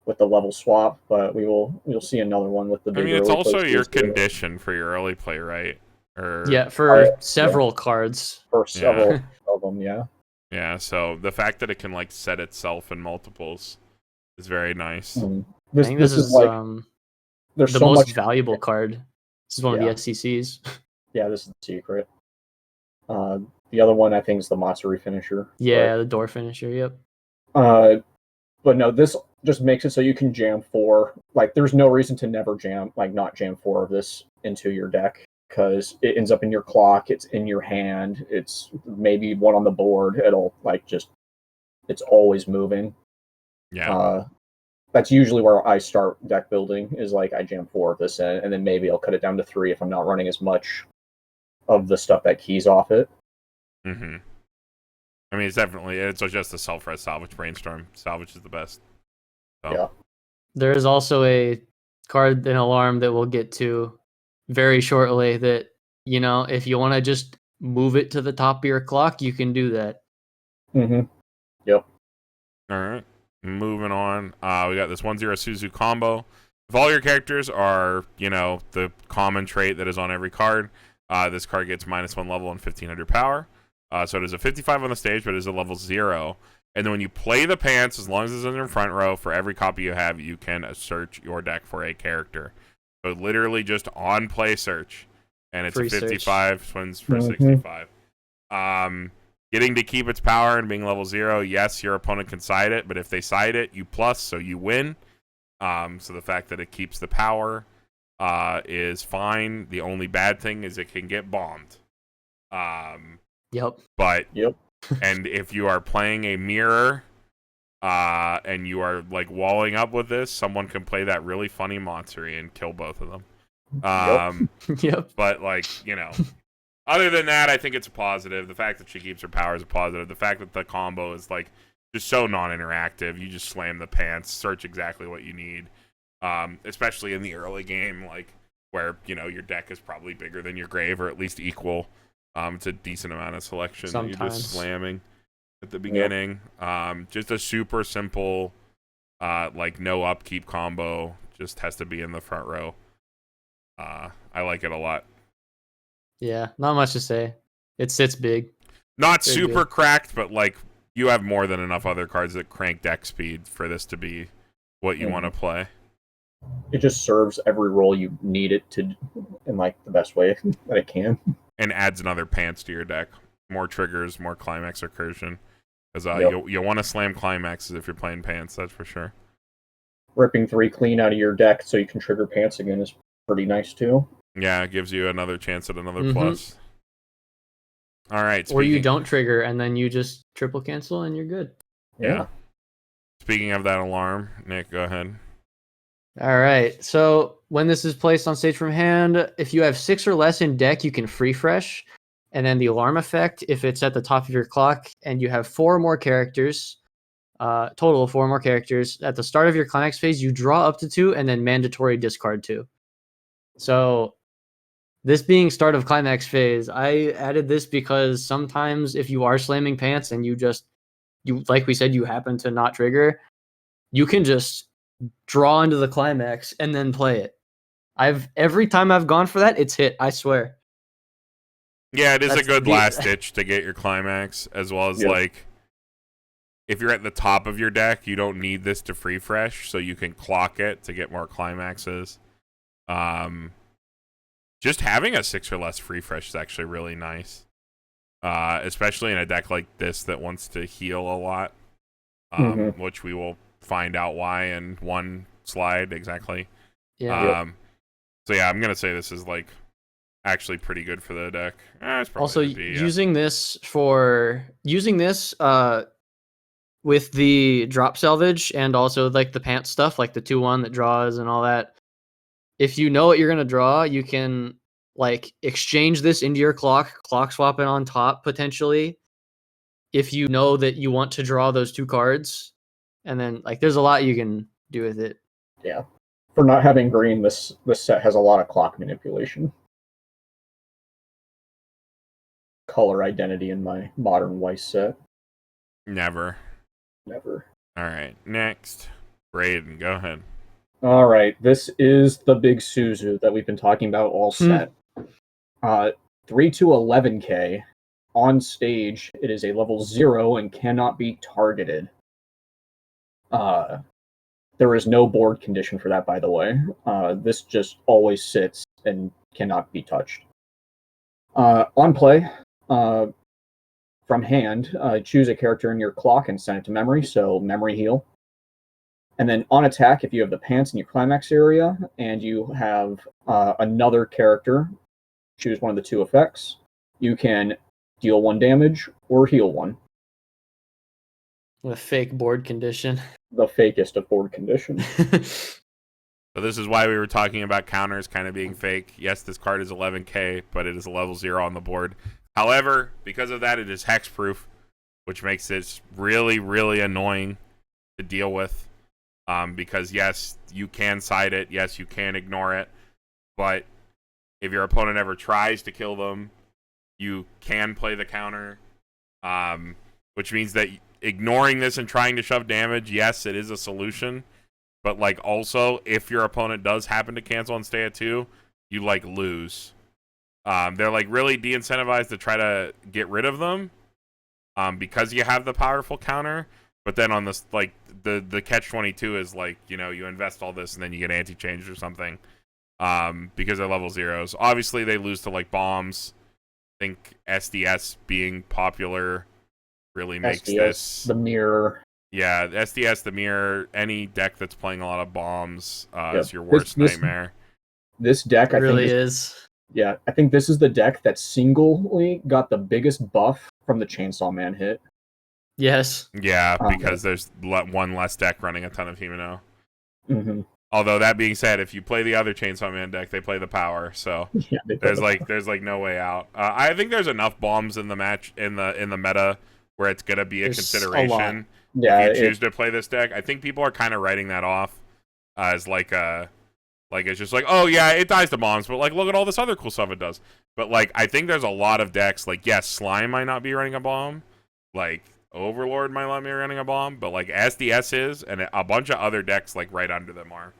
level swap, but we'll see another one with the big. I mean, it's early also play your too. condition for your early play, right? Or Yeah, for several cards. For several of them, yeah. Yeah, so the fact that it can like set itself in multiples is very nice. I think this is like there's the so most much valuable card. This is one of the SCCs. Yeah, this is the secret. The other one I think is the Matsuri finisher. Yeah, the door finisher. Yep. But no, this just makes it so you can jam 4. Like, there's no reason to never not jam 4 of this into your deck, because it ends up in your clock, it's in your hand, it's maybe one on the board. It'll it's always moving. Yeah. That's usually where I start deck building, is like I jam 4 of this in, and then maybe I'll cut it down to 3 if I'm not running as much of the stuff that keys off it. Mm-hmm. I mean, it's just a self-res salvage brainstorm. Salvage is the best. So. Yeah. There is also a card, an alarm that we'll get to very shortly that, if you want to just move it to the top of your clock, you can do that. Mm-hmm. Yep. All right. Moving on. We got this 1-0 Suzu combo. If all your characters are, the common trait that is on every card, this card gets -1 level and 1500 power. So it is a 55 on the stage, but it is a level 0. And then when you play the pants, as long as it's in your front row, for every copy you have, you can search your deck for a character. So literally just on play search. And it's Free a 55, swings for Mm-hmm. 65. Getting to keep its power and being level 0, yes, your opponent can side it, but if they side it, you plus, so you win. So the fact that it keeps the power is fine. The only bad thing is it can get bombed. Yep. But Yep. and if you are playing a mirror and you are like walling up with this, someone can play that really funny Matsuri and kill both of them. Yep. But other than that, I think it's a positive. The fact that she keeps her power is a positive. The fact that the combo is like just so non-interactive, you just slam the pants, search exactly what you need. Especially in the early game, like where your deck is probably bigger than your grave, or at least equal. It's a decent amount of selection Sometimes. that you're just slamming at the beginning. Yep. Just a super simple, no upkeep combo. Just has to be in the front row. I like it a lot. Yeah, not much to say. It sits big. Not Very super good. cracked, but you have more than enough other cards that crank deck speed for this to be what you want to play. It just serves every role you need it to in the best way that it can. And adds another pants to your deck. More triggers, more climax recursion. Because you want to slam climaxes if you're playing pants, that's for sure. Ripping 3 clean out of your deck so you can trigger pants again is pretty nice too. Yeah, it gives you another chance at another plus. All right. Or you don't trigger and then you just triple cancel and you're good. Yeah. Speaking of that alarm, Nick, go ahead. All right. So when this is placed on stage from hand, if you have 6 or less in deck, you can free fresh. And then the alarm effect, if it's at the top of your clock and you have 4 more characters, total of 4 more characters, at the start of your climax phase, you draw up to 2 and then mandatory discard 2. So this being start of climax phase, I added this because sometimes if you are slamming pants and you like we said, you happen to not trigger, you can just draw into the climax and then play it. Every time I've gone for that, it's hit, I swear. Yeah, it is a good last ditch to get your climax, as well as if you're at the top of your deck, you don't need this to free fresh, so you can clock it to get more climaxes. Just having a 6 or less free fresh is actually really nice. Especially in a deck like this that wants to heal a lot. Which we will find out why in one slide exactly. Yeah. So yeah, I'm gonna say this is actually pretty good for the deck. It's probably Also, the B, yeah. using this with the drop salvage and also like the pants stuff, like the 2/1 that draws and all that. If you know what you're gonna draw, you can like exchange this into your clock swap it on top potentially. If you know that you want to draw those 2 cards, and then like there's a lot you can do with it. Yeah. For not having green, this set has a lot of clock manipulation. Color identity in my modern Weiss set. Never. Never. All right, next. Brayden, go ahead. All right, this is the big Suzu that we've been talking about all set. 3 to 11k. On stage, it is a level 0 and cannot be targeted. There is no board condition for that, by the way. This just always sits and cannot be touched. On play, from hand, choose a character in your clock and send it to memory, so memory heal. And then on attack, if you have the pants in your climax area and you have another character, choose one of the 2 effects, you can deal 1 damage or heal 1. A fake board condition. The fakest of board conditions. So this is why we were talking about counters kind of being fake. Yes, this card is 11k, but it is a level 0 on the board. However, because of that, it is hexproof, which makes this really, really annoying to deal with. Because yes, you can side it. Yes, you can ignore it. But if your opponent ever tries to kill them, you can play the counter. Which means that ignoring this and trying to shove damage, yes, it is a solution. But like also, if your opponent does happen to cancel and stay at 2, you like lose. They're like really de-incentivized to try to get rid of them. Because you have the powerful counter. But then on this, like the catch-22 is like, you know, you invest all this and then you get anti-change or something. Because they're level 0s. Obviously, they lose to like bombs. I think SDS being popular really makes SDS, this the mirror. Yeah, SDS, the mirror, any deck that's playing a lot of bombs is your worst nightmare. This deck, I really is. Yeah, I think this is the deck that singly got the biggest buff from the Chainsaw Man hit. Yes. Yeah, because there's one less deck running a ton of Himeno. Mm-hmm. Although that being said, if you play the other Chainsaw Man deck, they play the power, so yeah, there's like no way out. I think there's enough bombs in the match in the meta where it's gonna be a consideration. Yeah, if you choose to play this deck, I think people are kind of writing that off as like it's just like, oh yeah, it dies to bombs, but like look at all this other cool stuff it does. But like I think there's a lot of decks like yes, Slime might not be running a bomb, like Overlord might not be running a bomb, but like SDS is, and a bunch of other decks like right under them are.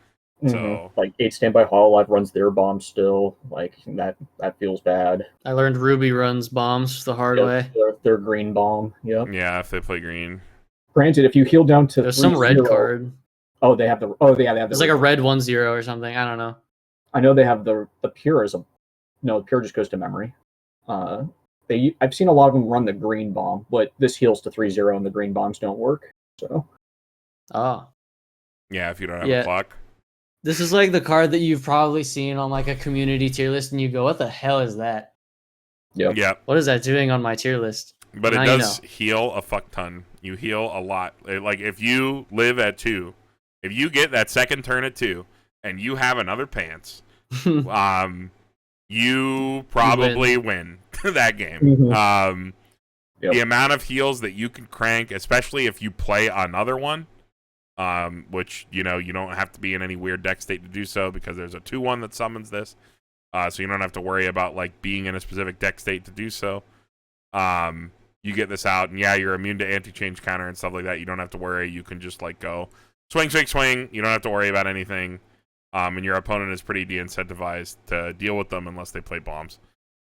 So like 8 Standby Hololive runs their bomb still. Like that feels bad. I learned Ruby runs bombs the hard way. Their green bomb. Yep. Yeah, if they play green. Granted, if you heal down to there's some red card. Oh, they have the. Oh, yeah, they have. It's like a red 1/0 or something. I don't know. I know they have the pure as a. No, pure just goes to memory. I've seen a lot of them run the green bomb, but this heals to 3/0 and the green bombs don't work. So. Oh. Yeah, if you don't have a clock. This is like the card that you've probably seen on like a community tier list, and you go, "What the hell is that?" Yep. Yeah. What is that doing on my tier list? But it does heal a fuck ton. You heal a lot. Like if you live at 2, if you get that second turn at 2, and you have another pants, you probably win that game. Mm-hmm. The amount of heals that you can crank, especially if you play another one, which you know you don't have to be in any weird deck state to do so because there's a 2/1 that summons this, so you don't have to worry about like being in a specific deck state to do so. You get this out, and yeah, you're immune to anti-change counter and stuff like that. You don't have to worry. You can just like go swing, swing, swing. You don't have to worry about anything. And your opponent is pretty de-incentivized to deal with them unless they play bombs.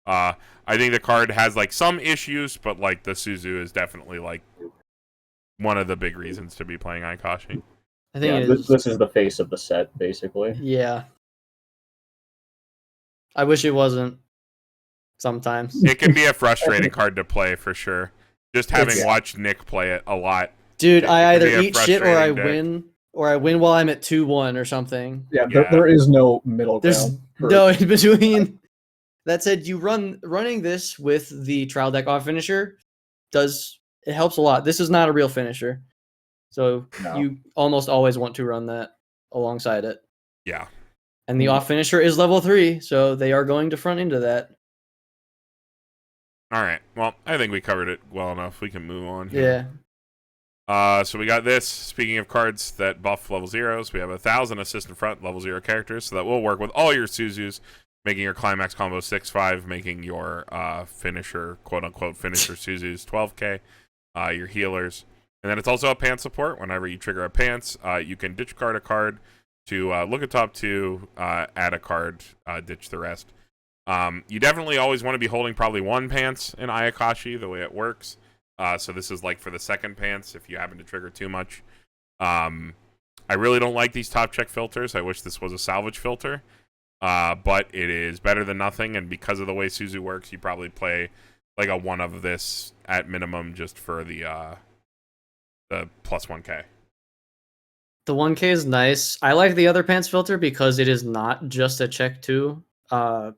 I think the card has like some issues, but like the Suzu is definitely like one of the big reasons to be playing Ayakashi. I think this is the face of the set, basically. Yeah. I wish it wasn't. Sometimes it can be a frustrating card to play for sure. Just having watched Nick play it a lot, dude. I either eat shit or I win, or I win while I'm at 2-1 or something. Yeah, there is no middle ground. No in between. That said, running this with the trial deck off finisher it helps a lot. This is not a real finisher, so you almost always want to run that alongside it. Yeah. And the off finisher is level 3, so they are going to front into that. All right. Well, I think we covered it well enough. We can move on here. Yeah. So we got this. Speaking of cards that buff level 0s, we have 1,000 assist in front level 0 characters, so that will work with all your Suzus, making your climax combo 6/5, making your finisher, quote unquote finisher Suzus 12k, your healers, and then it's also a pants support. Whenever you trigger a pants, you can ditch a card to look at top 2, add a card, ditch the rest. You definitely always want to be holding probably 1 pants in Ayakashi, the way it works. So this is like for the second pants if you happen to trigger too much. I really don't like these top check filters. I wish this was a salvage filter. But it is better than nothing, and because of the way Suzu works, you probably play like a 1 of this at minimum just for the plus 1k. The 1k is nice. I like the other pants filter because it is not just a check 2. I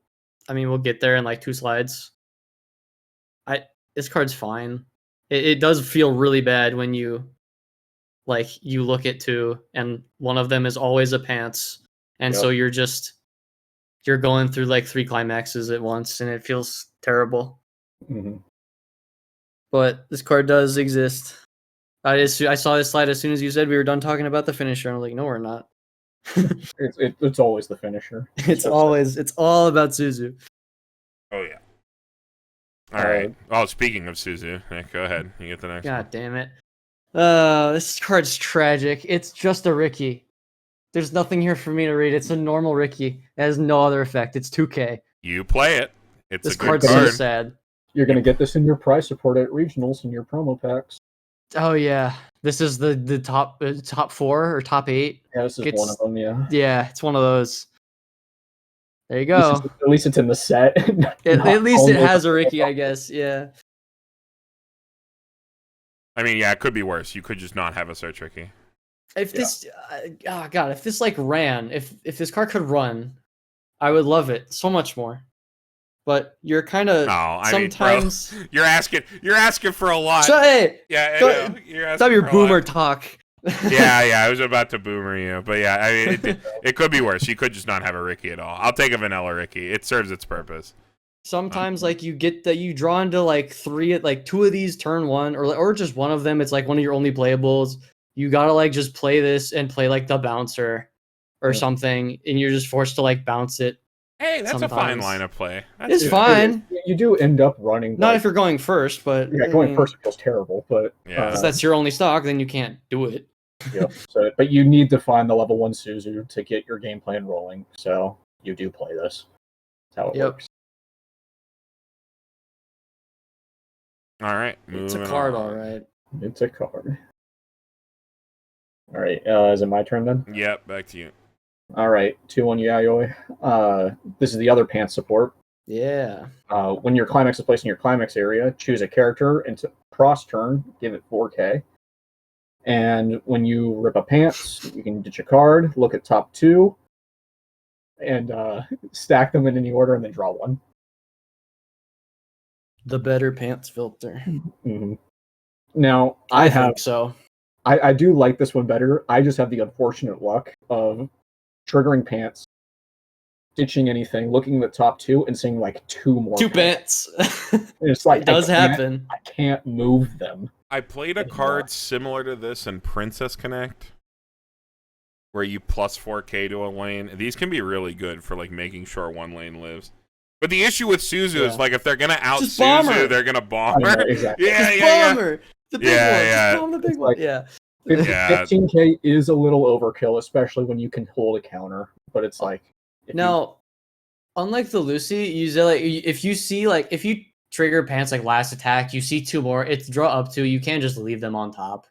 mean, we'll get there in like 2 slides. This card's fine. It does feel really bad when you look at 2 and one of them is always a pants, and so you're going through like 3 climaxes at once, and it feels terrible. Mm-hmm. But this card does exist. I saw this slide as soon as you said we were done talking about the finisher, and I'm like, no, we're not. It's always the finisher. It's all about Suzu. Oh yeah. All right. Oh, speaking of Suzu, Nick, go ahead. You get the next. God damn it. This card's tragic. It's just a Ricky. There's nothing here for me to read. It's a normal Ricky. It has no other effect. It's 2k. You play it. It's this a good card's card. so sad. You're gonna get this in your price support at regionals in your promo packs. Oh yeah, this is the top 4 or top 8. Yeah, this is one of them. Yeah. Yeah, it's one of those. There you go. At least it's in the set. At least it has a Ricky, I guess. Yeah. I mean, yeah, it could be worse. You could just not have a search Ricky. If this, if this like ran, if this card could run, I would love it so much more. But you're kind of sometimes mean, bro, you're asking for a lot. Hey, yeah, I know. You're asking stop your boomer talk. yeah, I was about to boomer you, but yeah, I mean, it could be worse. You could just not have a Ricky at all. I'll take a vanilla Ricky. It serves its purpose. Sometimes, like you draw into like 2 of these turn 1, or just one of them. It's like one of your only playables. You gotta like just play this and play like the bouncer or something, and you're just forced to like bounce it. Hey, that's sometimes a fine line of play. It's fine. You do end up running. Not if you're going first, but going first feels terrible. But if that's your only stock, then you can't do it. Yeah. So, but you need to find the level 1 Suzu to get your game plan rolling. So you do play this. That's how it works. All right. It's a card, all right. It's a card. All right. Is it my turn then? Yep. Back to you. All right. 2-1 Yayoi. This is the other pants support. Yeah. When your climax is placed in your climax area, choose a character and cross turn, give it 4k. And when you rip a pants, you can ditch a card, look at top 2, and stack them in any order, and then draw 1. The better pants filter. Mm-hmm. Now, I think so. I do like this one better. I just have the unfortunate luck of triggering pants, ditching anything, looking at the top 2, and seeing like 2 more. 2 pants. It's like it does happen. I can't move them. I played a card similar to this in Princess Connect, where you plus 4k to a lane. These can be really good for like making sure 1 lane lives. But the issue with Suzu is like if they're gonna out Suzu, they're gonna bomb her. Exactly. Yeah. The big one. Just bomb the big one. Yeah. 15k is a little overkill, especially when you can hold a counter. But it's like unlike the Lucy, if you trigger pants like last attack, you see 2 more. It's draw up 2. You can't just leave them on top,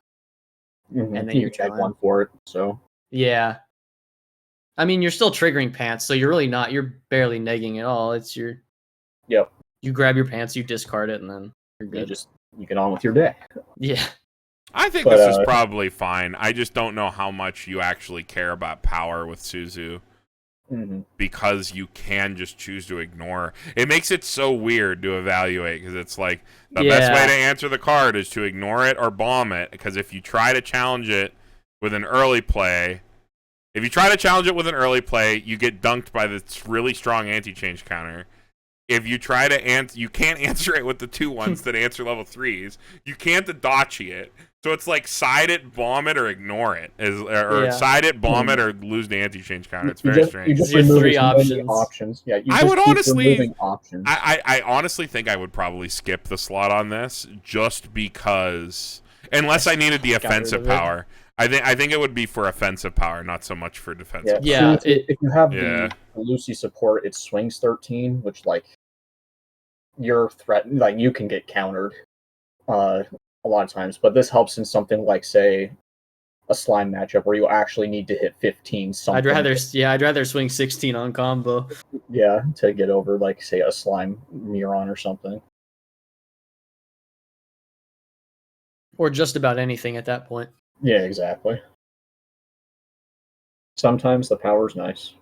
and then you're take 1 for it. So yeah. I mean, you're still triggering pants, so you're really not. You're barely negging at all. It's your. Yep. You grab your pants, you discard it, and then you're good. You get on with your day. Yeah. I think this is probably fine. I just don't know how much you actually care about power with Suzu. because you can just choose to ignore. It makes it so weird to evaluate because it's like the best way to answer the card is to ignore it or bomb it, because if you try to challenge it with an early play, you get dunked by this really strong anti-change counter. If you try to you can't answer it with the 2/1s that answer level 3s. You can't Adachi it. So it's like side it, bomb it, or ignore it. Side it, bomb it, or lose the anti-change counter. It's very strange. You just remove 3 options. Yeah, I would honestly options. I honestly think I would probably skip the slot on this just because, unless I needed the offensive power. I think it would be for offensive power, not so much for defensive power. Yeah, if you have the Lucy support, it swings 13, which like you're threatened, like you can get countered a lot of times. But this helps in something like, say, a slime matchup where you actually need to hit 15. I'd rather swing 16 on combo. Yeah, to get over, like, say, a slime Neuron or something. Or just about anything at that point. Yeah, exactly. Sometimes the power's nice.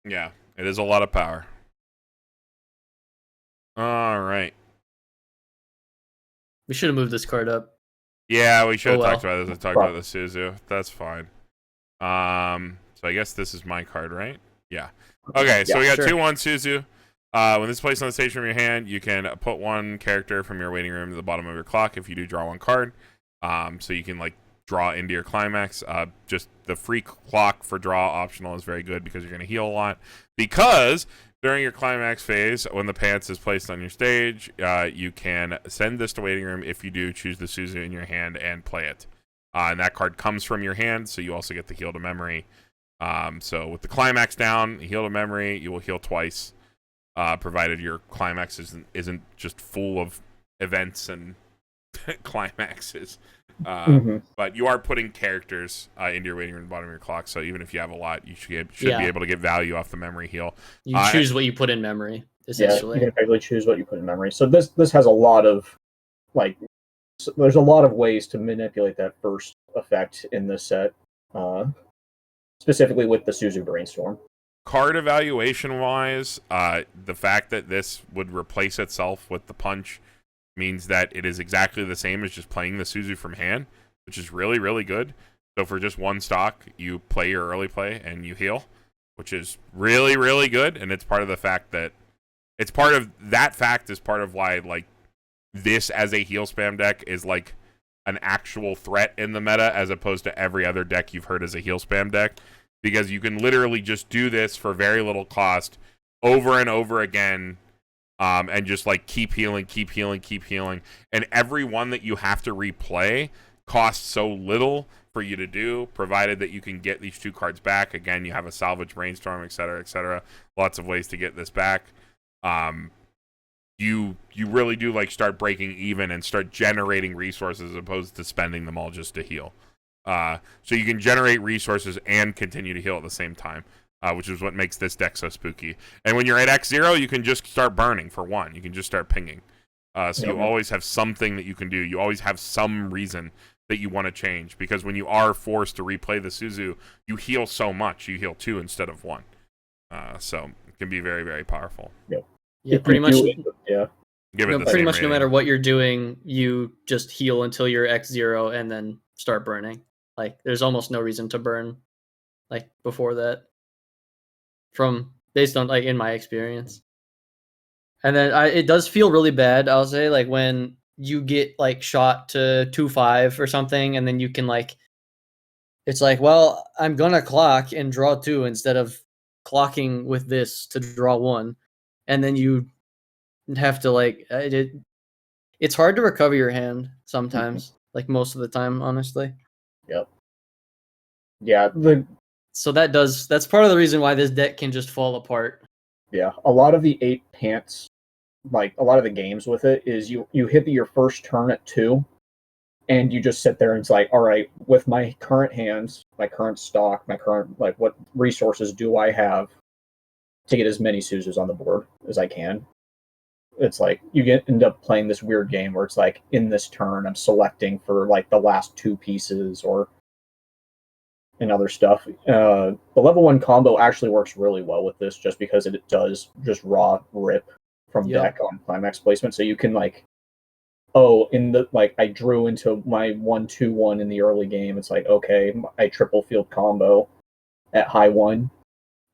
Yeah, it is a lot of power. All right. We should have moved this card up. Yeah, we should have talked about this. I talked about the Suzu. That's fine. So I guess this is my card, right? Yeah. Okay, so we got 2/1 Suzu. When this is placed on the stage from your hand, you can put one character from your waiting room to the bottom of your clock if you do draw one card. So you can like draw into your climax. Just the free clock for draw optional is very good because you're going to heal a lot. Because during your climax phase, when the pants is placed on your stage, you can send this to waiting room if you do choose the Suzu in your hand and play it. And that card comes from your hand, so you also get the heal to memory. So with the climax down, heal to memory, you will heal twice, provided your climax isn't just full of events and climaxes. But you are putting characters into your waiting room at the bottom of your clock, so even if you have a lot, you should be able to get value off the memory heal. You choose what you put in memory, essentially. Yeah, you can effectively choose what you put in memory. So this has a lot of, like, there's a lot of ways to manipulate that first effect in this set, specifically with the Suzu Brainstorm. Card evaluation wise, the fact that this would replace itself with the punch means that it is exactly the same as just playing the Suzu from hand, which is really, really good. So for just one stock, you play your early play and you heal, which is really, really good. And it's part of the fact that is part of why like this as a heal spam deck is like an actual threat in the meta as opposed to every other deck you've heard as a heal spam deck, because you can literally just do this for very little cost over and over again. And just like keep healing. And every one that you have to replay costs so little for you to do, provided that you can get these 2 cards back. Again, you have a salvage brainstorm, etc., etc. Lots of ways to get this back. You really do like start breaking even and start generating resources as opposed to spending them all just to heal. So you can generate resources and continue to heal at the same time. Which is what makes this deck so spooky. And when you're at X0, you can just start burning for 1. You can just start pinging. You always have something that you can do. You always have some reason that you want to change. Because when you are forced to replay the Suzu, you heal so much. You heal 2 instead of 1. So it can be very, very powerful. Yeah, pretty much. Yeah. Pretty much no matter what you're doing, you just heal until you're X0 and then start burning. Like, there's almost no reason to burn like before that. Based on like in my experience. And then it does feel really bad, I'll say, like when you get like shot to 2-5 or something, and then you can like, it's like, well, I'm gonna clock and draw 2 instead of clocking with this to draw 1, and then you have to like it's hard to recover your hand sometimes, like most of the time, honestly. Yep. Yeah, so that's part of the reason why this deck can just fall apart. Yeah, a lot of the 8 pants, like a lot of the games with it, is you hit your first turn at 2, and you just sit there and it's like, all right, with my current hands, my current stock, my current, like, what resources do I have to get as many Suzus on the board as I can? It's like you end up playing this weird game where it's like, in this turn, I'm selecting for like the last 2 pieces, and other stuff. The level 1 combo actually works really well with this, just because it does just raw rip from deck on climax placement. So you can like, I drew into my 1/2/1 in the early game. It's like, okay, I triple field combo at high 1.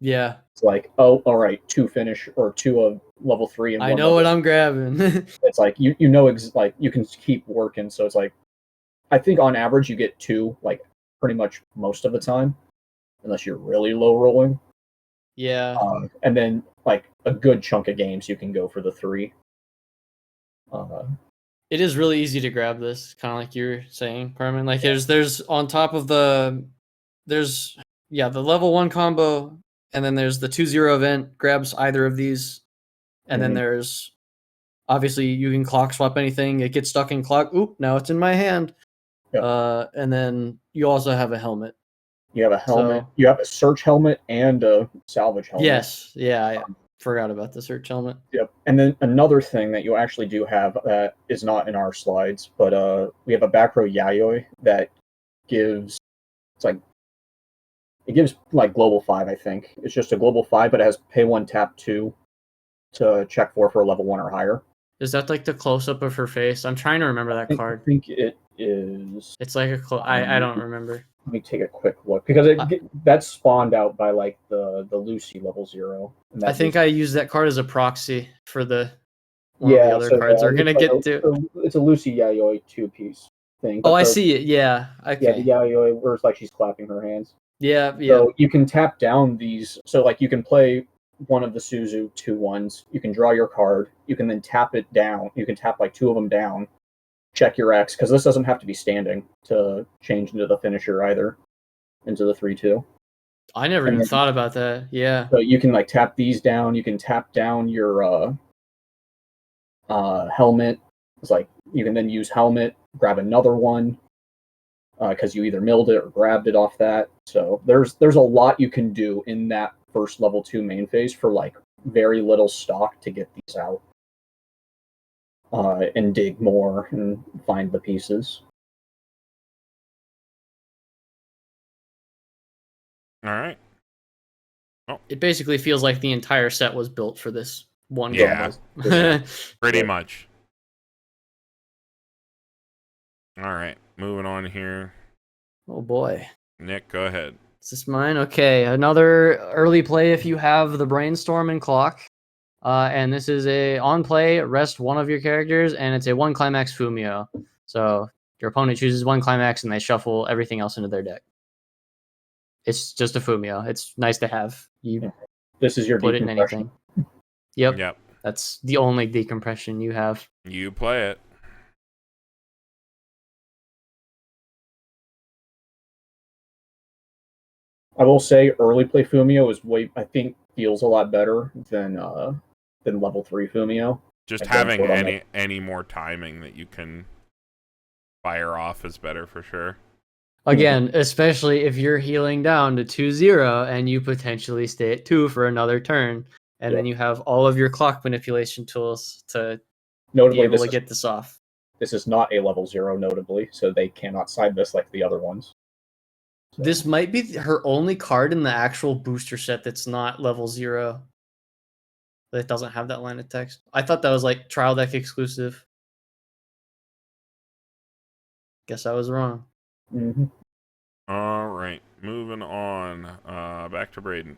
Yeah. It's like, oh, all right, 2 finish or 2 of level 3 and I know what I'm grabbing. It's like you like you can keep working. So it's like, I think on average you get 2 like pretty much most of the time, unless you're really low rolling. Yeah. And then like a good chunk of games you can go for the 3. It is really easy to grab this, kind of like you're saying, Carmen. Like there's on top of the the level 1 combo, and then there's the 2-0 event grabs either of these, and then there's obviously you can clock swap anything. It gets stuck in clock. Oop! Now it's in my hand. Yep. And then you also have a helmet. You have a helmet. You have a search helmet and a salvage helmet. Yes. Yeah. I forgot about the search helmet. Yep. And then another thing that you actually do have that is not in our slides, but we have a back row Yayoi that gives like global 5, I think. It's just a global 5, but it has pay 1, tap 2 to check for a level 1 or higher. Is that like the close up of her face? I'm trying to remember that card. I think it is. It's like a I don't remember. Let me take a quick look, because that's spawned out by like the Lucy level 0. I think I used that card as a proxy for the one of the other cards we're gonna get to. It's a Lucy Yayoi 2-piece thing. Oh, I see it. Yeah. Okay. Yeah, the Yayoi where it's like she's clapping her hands. Yeah. So you can tap down these. So like you can play one of the Suzu 2/1s. You can draw your card. You can then tap it down. You can tap like 2 of them down. Check your X, because this doesn't have to be standing to change into the finisher either, into the 3/2. I never even thought about that. Yeah. So you can like tap these down. You can tap down your helmet. It's like you can then use helmet, grab another one, because you either milled it or grabbed it off that. So there's a lot you can do in that first level 2 main phase for like very little stock to get these out. And dig more and find the pieces. All right. Oh. It basically feels like the entire set was built for this one. Yeah, pretty much. All right, moving on here. Oh boy. Nick, go ahead. Is this mine? Okay, another early play if you have the brainstorm and clock. And this is a on play, rest one of your characters, and it's a 1 climax Fumio. So your opponent chooses 1 climax and they shuffle everything else into their deck. It's just a Fumio. It's nice to have. This is your put it in anything. Yep. That's the only decompression you have. You play it. I will say early play Fumio is feels a lot better than level 3 Fumio. Just having any more timing that you can fire off is better for sure. Again, especially if you're healing down to 2-0 and you potentially stay at 2 for another turn, and then you have all of your clock manipulation tools to be able to get this off. This is not a level 0, notably, so they cannot side this like the other ones. So. This might be her only card in the actual booster set that's not level 0. That doesn't have that line of text. I thought that was like trial deck exclusive. Guess I was wrong. Mm-hmm. All right, moving on. Back to Brayden.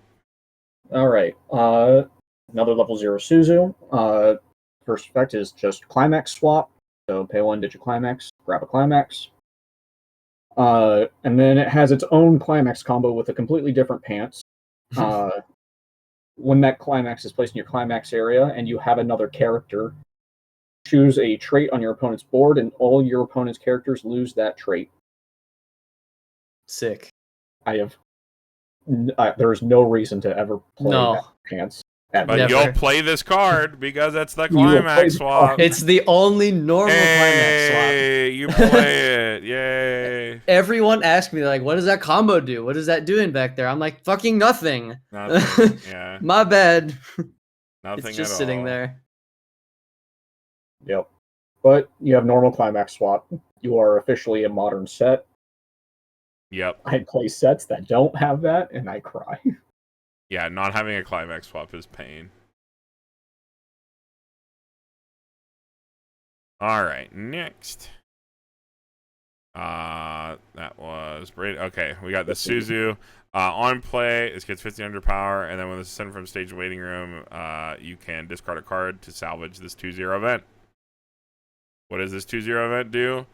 All right. Another level 0 Suzu. First effect is just climax swap. So pay 1 digit climax, grab a climax. And then it has its own climax combo with a completely different pants. When that climax is placed in your climax area and you have another character, choose a trait on your opponent's board, and all your opponent's characters lose that trait. Sick. There's no reason to ever play that pants. But you'll play this card because it's the climax swap. It's the only normal climax swap. You play it. Yay. Everyone asks me, like, what does that combo do? What is that doing back there? I'm like, fucking nothing. Nothing. Yeah. My bad. Nothing it's just at sitting all. there. Yep. But you have normal climax swap. You are officially a modern set. Yep. I play sets that don't have that, and I cry. Yeah, not having a climax swap is pain. All right, next. That was Brayden. Okay, we got the Suzu. On play, it gets 1500 power, and then when this is sent from stage waiting room, you can discard a card to salvage this 2-0 event. What does this 2-0 event do?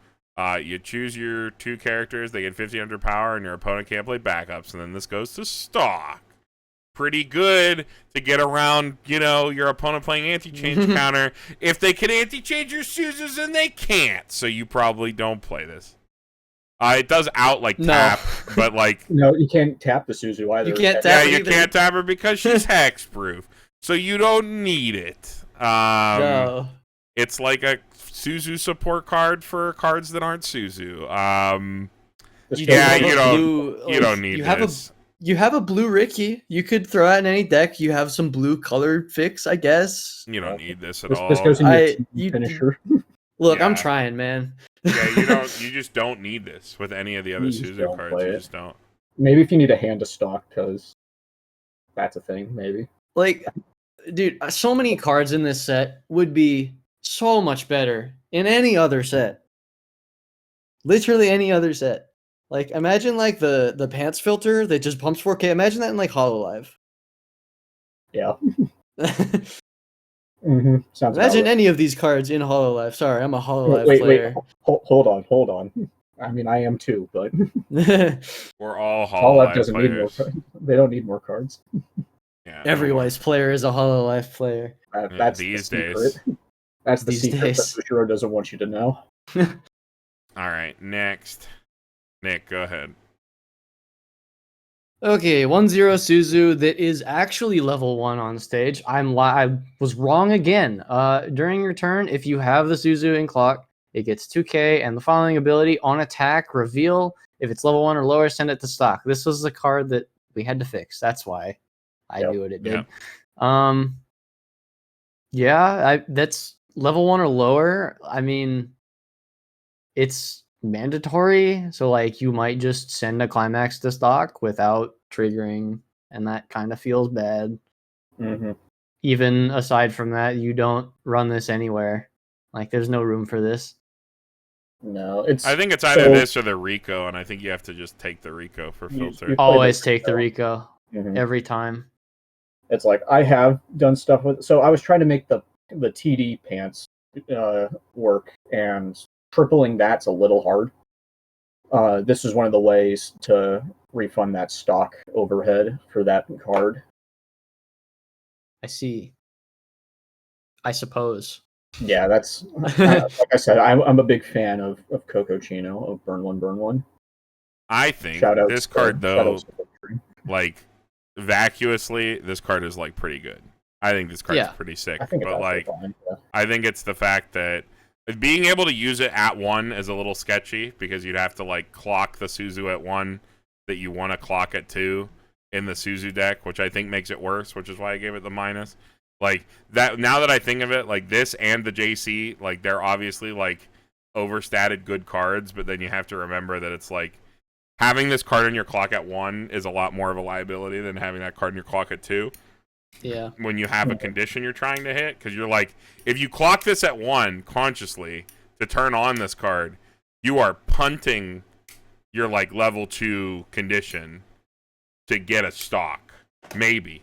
You choose your 2 characters, they get 1500 power, and your opponent can't play backups, and then this goes to stock. Pretty good to get around, your opponent playing anti-change counter. If they can anti-change your Suzus, and they can't, so you probably don't play this. It does tap, but no, you can't tap the Suzu either. You can't tap her. You can't tap her because she's hexproof, so you don't need it. No. It's like a Suzu support card for cards that aren't Suzu. You don't need this. You have a blue Ricky. You could throw out in any deck. You have some blue color fix, I guess. You don't need this at all. This goes in your finisher. Look, I'm trying, man. Yeah, you just don't need this with any of the other Suzu cards. You just don't. Maybe if you need a hand to stock, because that's a thing. Maybe. Dude, so many cards in this set would be so much better in any other set. Literally any other set. Imagine the pants filter that just pumps 4K. Imagine that in HoloLive. Yeah. Sounds Imagine any of these cards in HoloLive. Sorry, I'm a HoloLive player. Wait. Hold on. I mean, I am too, but we're all HoloLive doesn't players. Need more. They don't need more cards. Yeah, every Weiss player is a HoloLive player. That's these the days. That's the secret that Sushiro doesn't want you to know. All right, next. Nick, go ahead. Okay, 1-0 Suzu that is actually level 1 on stage. I was wrong again. During your turn, if you have the Suzu in clock, it gets 2k, and the following ability, on attack, reveal. If it's level 1 or lower, send it to stock. This was the card that we had to fix. That's why I knew what it did. Yep. That's level 1 or lower. I mean, it's mandatory, so you might just send a climax to stock without triggering, and that kind of feels bad. Even aside from that, you don't run this anywhere. There's no room for this. No, I think it's either this or the Rico, and I think you have to just take the Rico for filter. Always take the Rico every time. It's I have done stuff with. So I was trying to make the TD pants work, and tripling that's a little hard. This is one of the ways to refund that stock overhead for that card. I see. I suppose. Yeah, that's like I said. I'm a big fan of Coco Chino of Burn One. I think this card though, vacuously, this card is pretty good. I think this card's pretty sick. But I think it's the fact that being able to use it at 1 is a little sketchy because you'd have to clock the Suzu at 1 that you want to clock at 2 in the Suzu deck, which I think makes it worse, which is why I gave it the minus. That now that I think of it, this and the JC, they're obviously overstated good cards, but then you have to remember that it's having this card in your clock at 1 is a lot more of a liability than having that card in your clock at 2. Yeah. When you have a condition you're trying to hit, because you're if you clock this at 1 consciously to turn on this card, you are punting your level 2 condition to get a stock. Maybe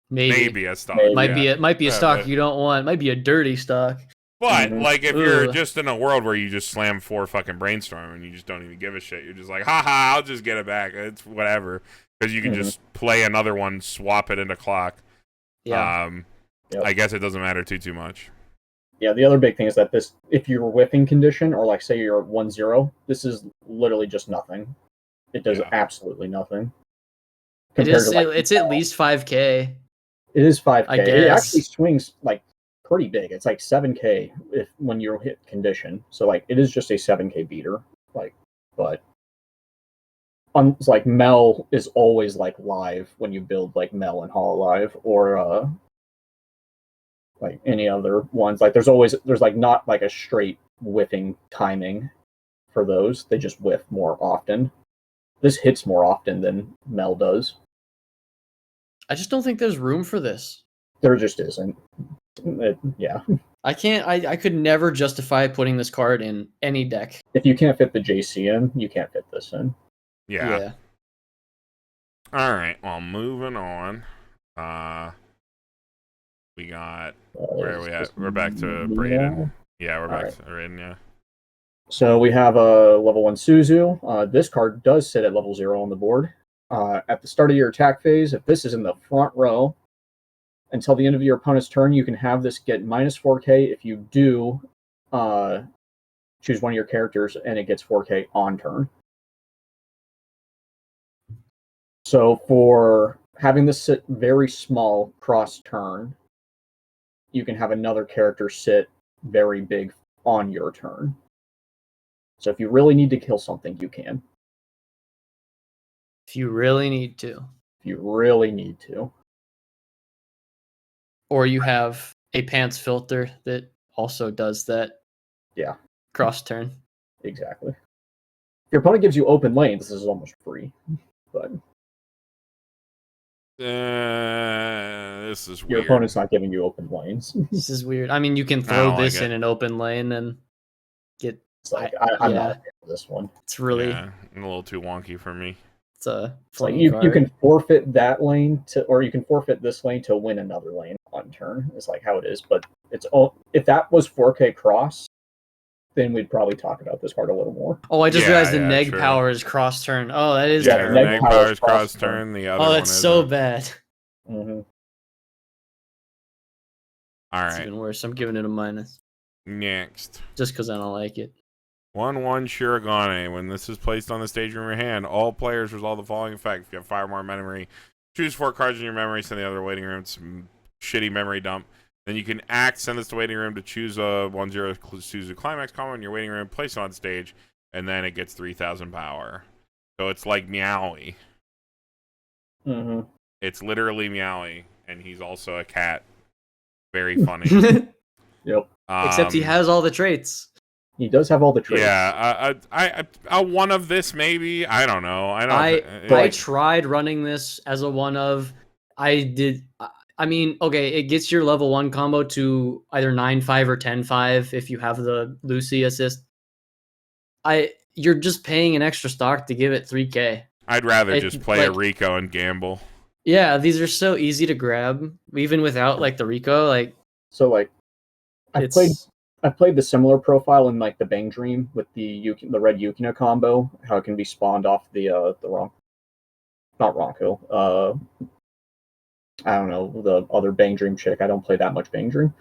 a stock. Might be a stock you don't want. Might be a dirty stock. But if you're just in a world where you just slam 4 fucking brainstorm and you just don't even give a shit, you're just haha, I'll just get it back. It's whatever, because you can just play another one, swap it into clock. Yeah. I guess it doesn't matter too much. Yeah, the other big thing is that this, if you're whiffing condition, or say you're 1-0, this is literally just nothing. It does absolutely nothing. It's at least 5k. It is 5k. I guess. It actually swings pretty big. It's 7k when you hit condition. So it is just a 7k beater. But Mel is always live when you build Mel and HoloLive, or any other ones. There's not a straight whiffing timing for those. They just whiff more often. this hits more often than Mel does. I just don't think there's room for this. There just isn't. Yeah. I can't. I could never justify putting this card in any deck. If you can't fit the JC in, you can't fit this in. Yeah. All right. Well, moving on. We got where are we at? We're back to Brayden. Yeah, we're back to Brayden. Yeah. So we have a level 1 Suzu. This card does sit at level 0 on the board. At the start of your attack phase, if this is in the front row, until the end of your opponent's turn, you can have this get minus 4K. If you do, choose one of your characters, and it gets 4K on turn. So for having this sit very small cross turn, you can have another character sit very big on your turn. So if you really need to kill something, you can. If you really need to. If you really need to. Or you have a pants filter that also does that. Yeah. Cross turn. Exactly. If your opponent gives you open lane, this is almost free. But this is weird. Your opponent's not giving you open lanes. This is weird. I mean, you can throw this in an open lane and get. It's like I'm not a fan of this one. It's really a little too wonky for me. It's like you can forfeit that lane or you can forfeit this lane to win another lane on turn. It's like how it is, but it's all. If that was 4K cross, then we'd probably talk about this card a little more. Oh, I just realized the neg power is cross turn. Oh, that is terrible. Neg power is cross turn. The other that's so bad. Mm-hmm. All right. It's even worse. I'm giving it a minus. Next. Just because I don't like it. 1/1 Shirogane. When this is placed on the stage in your hand, all players resolve the following effect. If you have 5 or more memory, choose 4 cards in your memory, send the other waiting room. It's shitty memory dump. Then you can send this to waiting room to choose a 1/0 Suzu Climax combo in your waiting room, place it on stage, and then it gets 3,000 power. So it's like Meowie. Mm-hmm. It's literally Meowie, and he's also a cat. Very funny. Yep. Except he has all the traits. He does have all the traits. Yeah, I one of this maybe. I don't know. I tried running this as a one of. I mean, okay, it gets your level 1 combo to either 9-5 or 10-5 if you have the Lucy assist. You're just paying an extra stock to give it 3K. I'd rather just play a Rico and gamble. Yeah, these are so easy to grab, even without like the Rico. I played the similar profile in like the Bang Dream with the red Yukina combo. How it can be spawned off not Ronko. I don't know, the other Bang Dream chick. I don't play that much Bang Dream.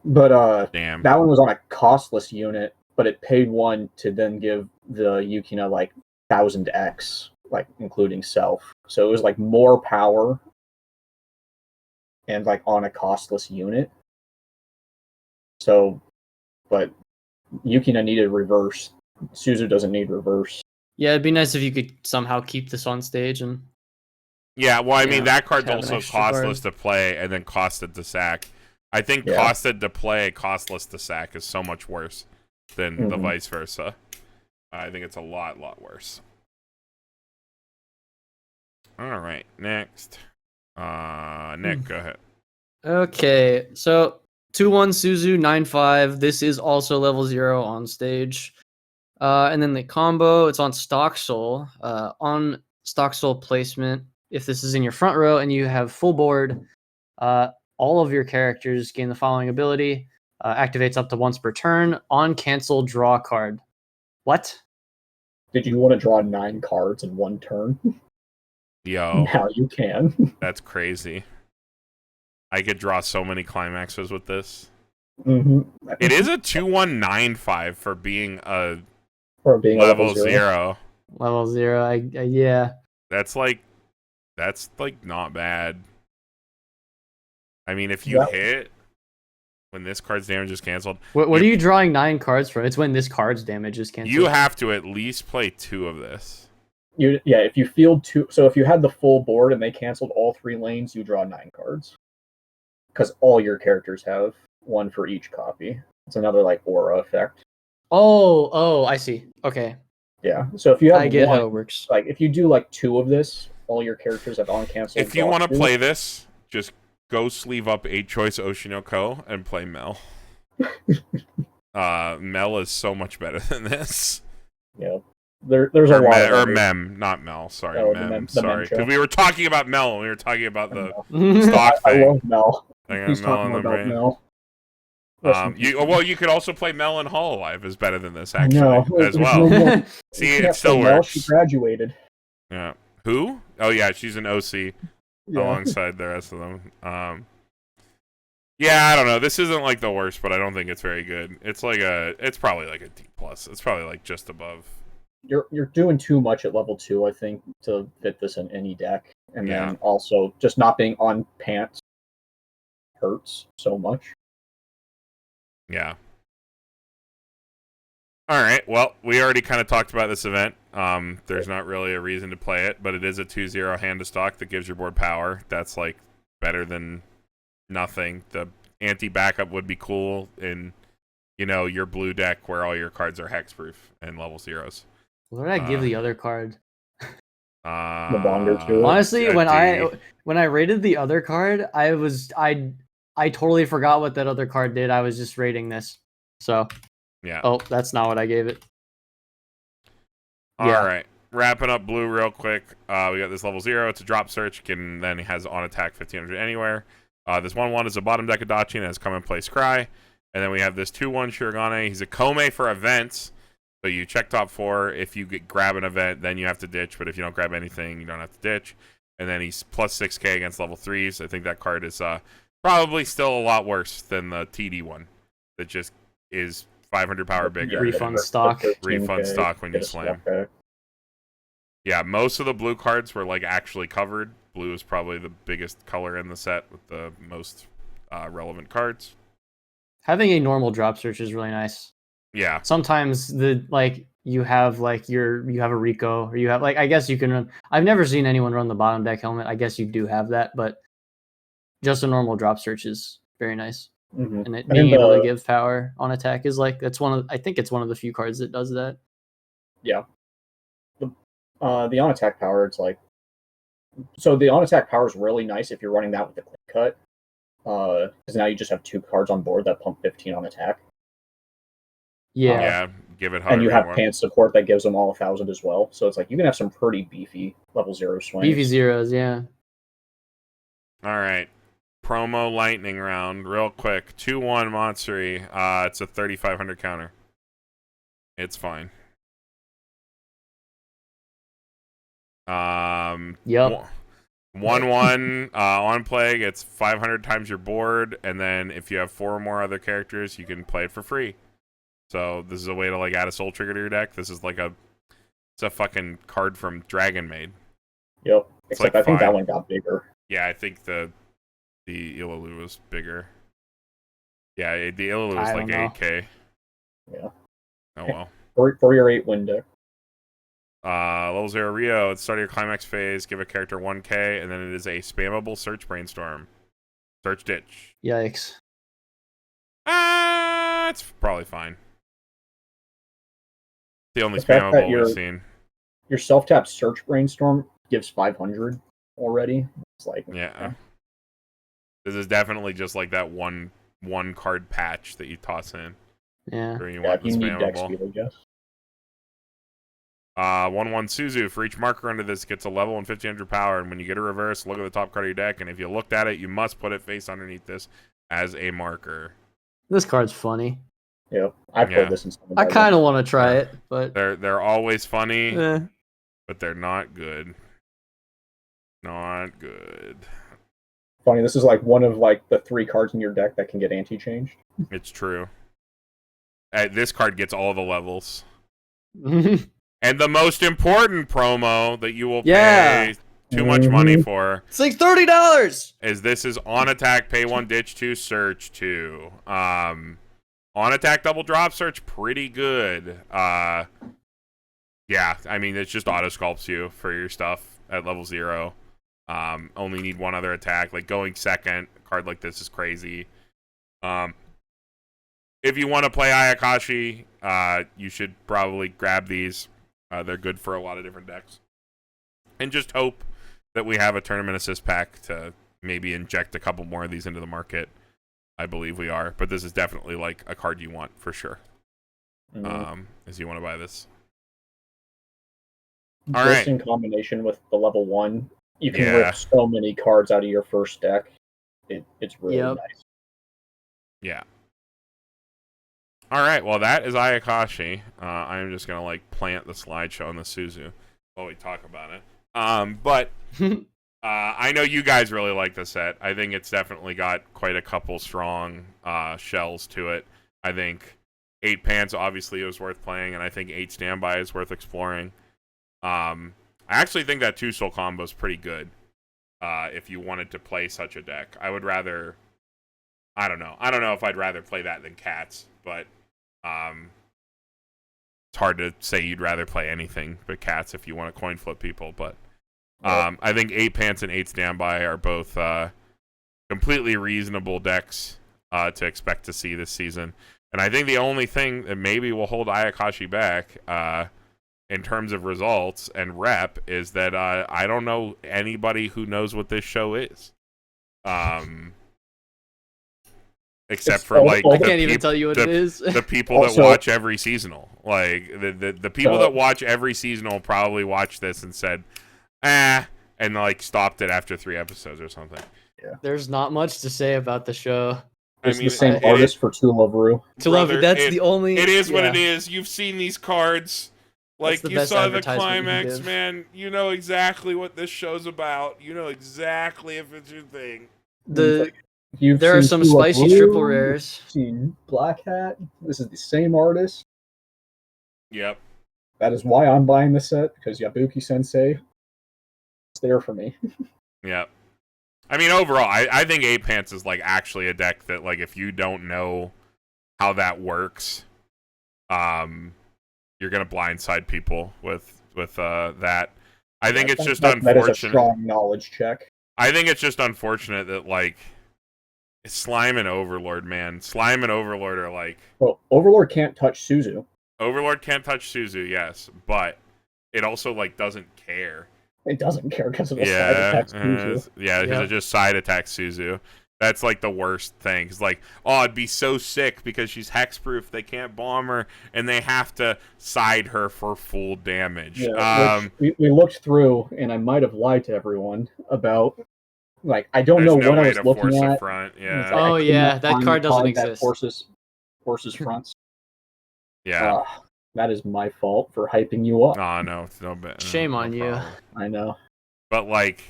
But damn. That one was on a costless unit, but it paid 1 to then give the Yukina like 1000x, like including self. So it was like more power and like on a costless unit. So, but Yukina needed reverse. Suzu doesn't need reverse. Yeah, it'd be nice if you could somehow keep this on stage and. Yeah, well, I mean, that card's also costless to play and then costed to sack. I think costed to play, costless to sack is so much worse than the vice versa. I think it's a lot worse. All right, next. Nick, go ahead. Okay, so 2/1 Suzu 9/5. This is also level 0 on stage. And then the combo, it's on Stock Soul. On Stock Soul placement, if this is in your front row and you have full board, all of your characters gain the following ability. Activates up to once per turn. On cancel, draw a card. What? Did you want to draw 9 cards in one turn? Yo. Now you can. That's crazy. I could draw so many climaxes with this. Mm-hmm. It is a 2/1 9/5 for being a level 0. Level 0, yeah. That's like not bad. I mean, if you hit when this card's damage is canceled. What are you drawing 9 cards from? It's when this card's damage is canceled. You have to at least play 2 of this. If you field 2, so if you had the full board and they canceled all 3 lanes, you draw 9 cards. Because all your characters have 1 for each copy. It's another like aura effect. Oh, I see. Okay. Yeah. So if you have I get one, how it works. like if you do like 2 of this, all your characters have uncancelled. If you want to play this, just go sleeve up 8-choice Oshinoko and play Mel. Mel is so much better than this. Yeah. There's a lot of Mem, not Mel. Sorry, Mem. the Sorry, because we were talking about Mel. And we were talking about the I stock thing. I love Mel. He's Mel talking on the about brain. Mel. You could also play Mel in Hololive is better than this I know. actually as well. No See, it still works. She graduated. Yeah. Who? Oh yeah, she's an OC Yeah. alongside the rest of them. Yeah, I don't know. This isn't like the worst, but I don't think it's very good. It's probably like a D plus. It's probably like just above. You're doing too much at level 2, I think, to fit this in any deck, and Yeah. then also just not being on pants hurts so much. Yeah. All right. Well, we already kind of talked about this event. There's not really a reason to play it, but it is a 2-0 hand to stock that gives your board power. That's like better than nothing. The anti-backup would be cool in, your blue deck where all your cards are hexproof and level 0s. What did I give the other card? The Bonder too. Honestly, when I rated the other card, I totally forgot what that other card did. I was just rating this. So yeah. Oh, that's not what I gave it. All right. Wrapping up blue real quick. We got this level 0. It's a drop search. Then it has on attack 1500 anywhere. This 1/1 is a bottom deck Adachi and has come and play Scry. And then we have this 2/1 Shirogane. He's a Kome for events. So you check top 4. If you grab an event, then you have to ditch. But if you don't grab anything, you don't have to ditch. And then he's plus 6k against level 3s. I think that card is probably still a lot worse than the TD one. That just is 500 power bigger. Refund stock. Refund stock when you slam. Yeah, most of the blue cards were like actually covered. Blue is probably the biggest color in the set with the most relevant cards. Having a normal drop search is really nice. Yeah. Sometimes you have a Rico, or you have I guess you can run. I've never seen anyone run the bottom deck helmet. I guess you do have that, but just a normal drop search is very nice. Mm-hmm. And being able to give power on attack is I think it's one of the few cards that does that. Yeah. The on attack power, it's so the on attack power is really nice if you're running that with the quick cut. Because now you just have 2 cards on board that pump 15 on attack. Yeah, give it. And you have pants support that gives them all 1,000 as well. So it's you can have some pretty beefy level 0 swings. Beefy zeros, yeah. All right. Promo lightning round, real quick. 2/1 Matsuri. It's a 3,500 counter. It's fine. Yep. 1/1 on play gets 500 times your board, and then if you have 4 or more other characters, you can play it for free. So this is a way to add a soul trigger to your deck. This is it's a fucking card from Dragon Maid. Yep. Except I think that one got bigger. Yeah, I think the Illalu was bigger. Yeah, the Illalu was 8k. Yeah. Oh well. For your 8 win deck. Level 0 Rio, at the start of your climax phase, give a character 1k, and then it is a spammable search brainstorm. Search ditch. Yikes. It's probably fine. The only spammable we've seen. Your self-tap search brainstorm gives 500 already. It's yeah. This is definitely just that one card patch that you toss in. Yeah. You want the need deck spammable. speed, I guess. 1/1 Suzu. For each marker under this, gets a level and 1500 power. And when you get a reverse, look at the top card of your deck. And if you looked at it, you must put it face underneath this as a marker. This card's funny. Yep, I played this in some. I kind of want to try it, but they're always funny, but they're not good. Not good. Funny. This is one of the 3 cards in your deck that can get anti-changed. It's true. This card gets all the levels. And the most important promo that you will pay too much money for. It's $30. This is on attack, pay 1, ditch 2, search 2. On attack double drop search, pretty good. Yeah, I mean it's just auto sculpts you for your stuff at level 0. Only need 1 other attack. Going second, a card like this is crazy. If you want to play Ayakashi, you should probably grab these. They're good for a lot of different decks. And just hope that we have a tournament assist pack to maybe inject a couple more of these into the market. I believe we are, but this is definitely like a card you want for sure. As you want to buy this. All this right. in combination with the level 1, you can rip so many cards out of your first deck. It's really nice. Yeah. All right. Well, that is Ayakashi. I'm just gonna like plant the slideshow on the Suzu while we talk about it. But I know you guys really like the set. I think it's definitely got quite a couple strong shells to it. I think 8 Pants obviously is worth playing, and I think 8 Standby is worth exploring. I actually think that 2 Soul combo is pretty good. If you wanted to play such a deck, I would rather. I don't know if I'd rather play that than Cats, but it's hard to say you'd rather play anything but Cats if you want to coin flip people. But I think 8 Pants and 8 Standby are both completely reasonable decks to expect to see this season. And I think the only thing that maybe will hold Ayakashi back in terms of results and rep is that I don't know anybody who knows what this show is. Except for like I can't even tell you what it is. The people that watch every seasonal, like the people that watch every seasonal probably watched this and said, and like stopped it after 3 episodes or something. Yeah. There's not much to say about the show. It's the same artist for Tuloveru. That's the only. It is what it is. You've seen these cards. Like, you saw the climax, man. You know exactly what this show's about. You know exactly if it's your thing. There are some spicy triple rares. Seen Black Hat. This is the same artist. Yep. That is why I'm buying this set, because Yabuki Sensei is there for me. Yep. I mean, overall, I think 8 Pants is like actually a deck that, like, if you don't know how that works, you're gonna blindside people with that. I think it's just unfortunate. That is a strong knowledge check. I think it's just unfortunate that, like, Slime and Overlord, man. Slime and Overlord are like... Well, Overlord can't touch Suzu. Overlord can't touch Suzu, yes, but it also, like, doesn't care. It doesn't care because it'll side attack Suzu. Because it just side attacks Suzu. That's, like, the worst thing. It's like, oh, it'd be so sick because she's hexproof, they can't bomb her, and they have to side her for full damage. Yeah, we looked through, and I might have lied to everyone about... Like, I don't know what I was looking at. Front. Yeah. That card doesn't exist. Forces fronts. Yeah. That is my fault for hyping you up. Oh, no. It's no bit. Shame on you. Problem. I know. But, like,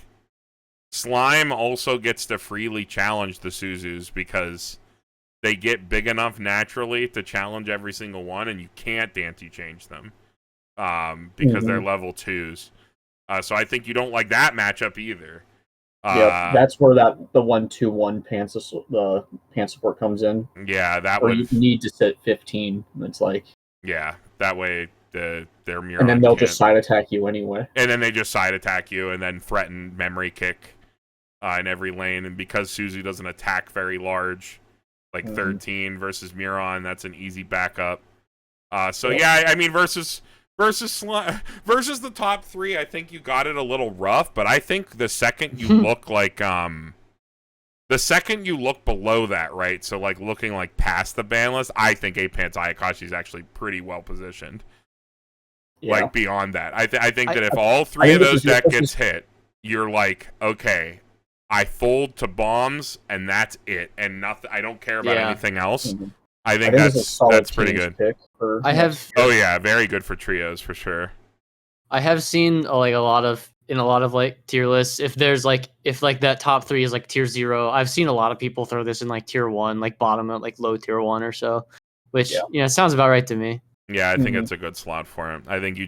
Slime also gets to freely challenge the Suzus because they get big enough naturally to challenge every single one, and you can't anti-change them because they're level 2s. So I think you don't like that matchup either. Yeah, that's where the 1/2/1 the pants support comes in. Yeah, that where would you need to sit 15. It's like that way their Muron and then they'll just side attack you anyway. And then they just side attack you and then threaten memory kick in every lane. And because Suzu doesn't attack very large, like 13 versus Muron, that's an easy backup. I mean versus the top 3, I think you got it a little rough, but I think the second you look like the second you look below that, right? So like looking like past the ban list, I think 8 Pants Ayakashi is actually pretty well positioned. Yeah. Like beyond that, I think that if all 3 of those decks gets hit, you're like, okay, I fold to bombs and that's it, and nothing. I don't care about anything else. I think that's pretty good. Very good for trios for sure. I have seen like a lot of like tier lists. If that top 3 is like tier 0, I've seen a lot of people throw this in like tier 1, like bottom at like low tier 1 or so, which sounds about right to me. Yeah, I think it's a good slot for him. I think you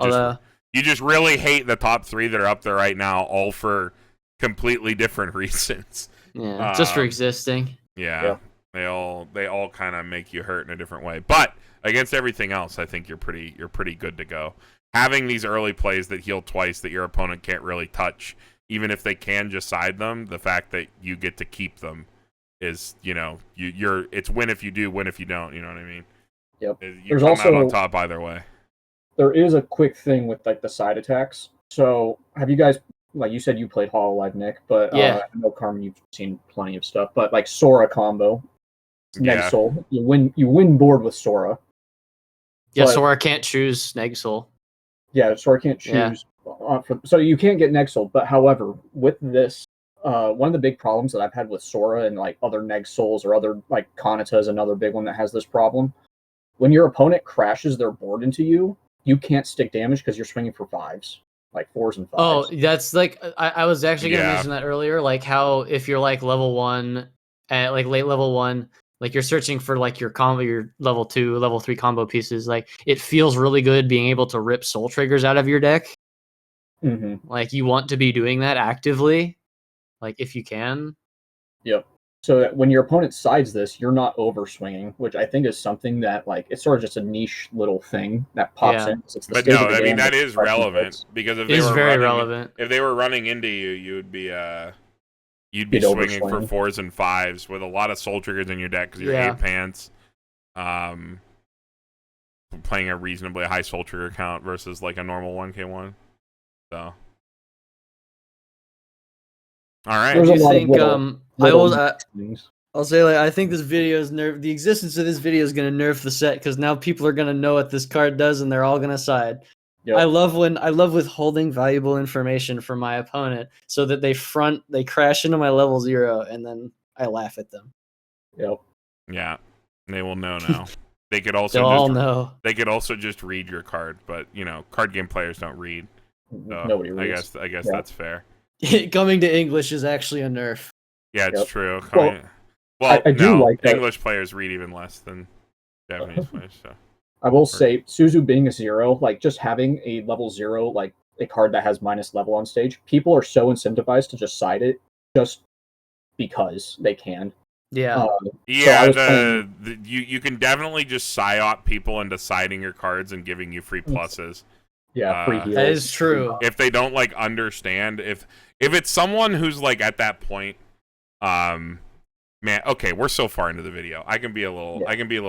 just really hate the top 3 that are up there right now, all for completely different reasons. Yeah, just for existing. Yeah. They all kind of make you hurt in a different way. But against everything else, I think you're pretty good to go. Having these early plays that heal twice that your opponent can't really touch, even if they can just side them, the fact that you get to keep them is, it's win if you do, win if you don't. You know what I mean? Yep. You come out on top either way. there is a quick thing with like the side attacks. So have you guys, like you said, you played Hololive, Nick, but Yeah. I know Carmen, you've seen plenty of stuff. But like Sora combo, Neg Soul, you win board with Sora. Yeah, But, Sora can't choose Neg Soul. Yeah, Sora can't choose. Yeah. So you can't get Neg Soul. But however, with this, one of the big problems that I've had with Sora and like other Neg Souls or other like Kanata is another big one that has this problem. When your opponent crashes their board into you, you can't stick damage because you're swinging for 5s, like 4s and 5s. Oh, that's like I was actually gonna mention that earlier, like how if you're like level 1 at like late level 1, like you're searching for like your combo, your level 2, level 3 combo pieces, like it feels really good being able to rip soul triggers out of your deck. Mm-hmm. Like you want to be doing that actively, like if you can. Yep. So that when your opponent sides this, you're not over swinging, which I think is something that like it's sort of just a niche little thing that pops in. It's the but state no, of the I mean game that is relevant because if they were very running, relevant. if they were running into you, you'd be swinging for 4s and 5s with a lot of soul triggers in your deck because you're 8 pants. Playing a reasonably high soul trigger count versus like a normal 1k1. So, all right. Do you think I'll say like I think this video is the existence of this video is gonna nerf the set because now people are gonna know what this card does and they're all gonna side. Yep. I love withholding valuable information from my opponent so that they crash into my level 0 and then I laugh at them. Yep. Yeah, they will know now. They could also know. They could also just read your card, but you know, card game players don't read. So nobody reads. I guess that's fair. Coming to English is actually a nerf. Yeah, it's true. I do like that. English players read even less than Japanese players. So. I will say, Suzu being a 0, like just having a level 0, like a card that has minus level on stage, people are so incentivized to just side it just because they can. Yeah. You can definitely just psyop people into siding your cards and giving you free pluses. Yeah, free heals. That is true. If they don't like understand, if it's someone who's like at that point, man, okay, we're so far into the video. I can be a little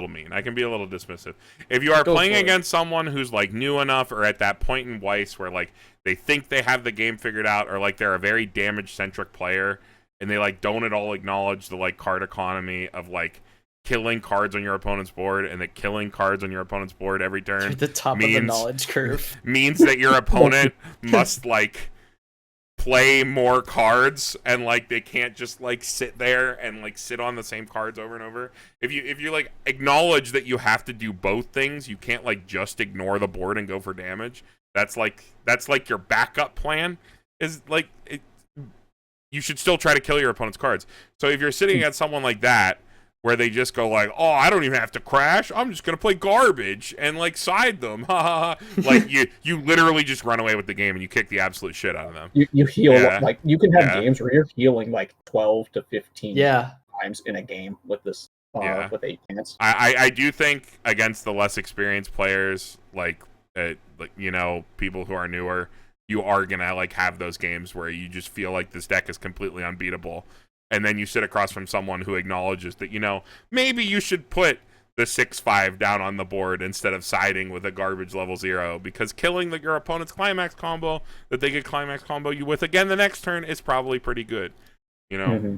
mean. I can be a little dismissive. If you are playing against someone who's like new enough or at that point in Weiss where like they think they have the game figured out or like they're a very damage centric player and they like don't at all acknowledge the like card economy of like killing cards on your opponent's board and that killing cards on your opponent's board every turn at the top of the knowledge curve means that your opponent must like play more cards and like they can't just like sit there and like sit on the same cards over and over. If you like acknowledge that you have to do both things, you can't like just ignore the board and go for damage. That's like your backup plan is like you should still try to kill your opponent's cards. So if you're sitting at someone like that where they just go like, oh, I don't even have to crash. I'm just going to play garbage and, like, side them. Like, you literally just run away with the game and you kick the absolute shit out of them. You heal. Like, you can have games where you're healing, like, 12 to 15 times in a game with this, with 8 pants. I do think against the less experienced players, like you know, people who are newer, you are going to, like, have those games where you just feel like this deck is completely unbeatable. And then you sit across from someone who acknowledges that, you know, maybe you should put the 6/5 down on the board instead of siding with a garbage level 0 because killing your opponent's climax combo that they could climax combo you with again the next turn is probably pretty good, you know? Mm-hmm.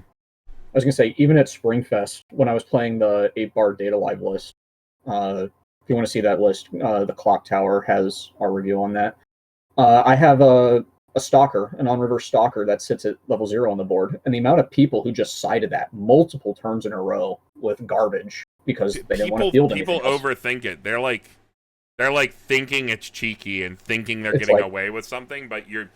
I was going to say, even at Springfest, when I was playing the 8-bar Data Live list, if you want to see that list, the Clock Tower has our review on that. I have a stalker, an on-reverse stalker that sits at level 0 on the board, and the amount of people who just sided that multiple turns in a row with garbage because they didn't want to field anything else. People overthink it. They're like thinking it's cheeky and thinking they're getting away with something, but you've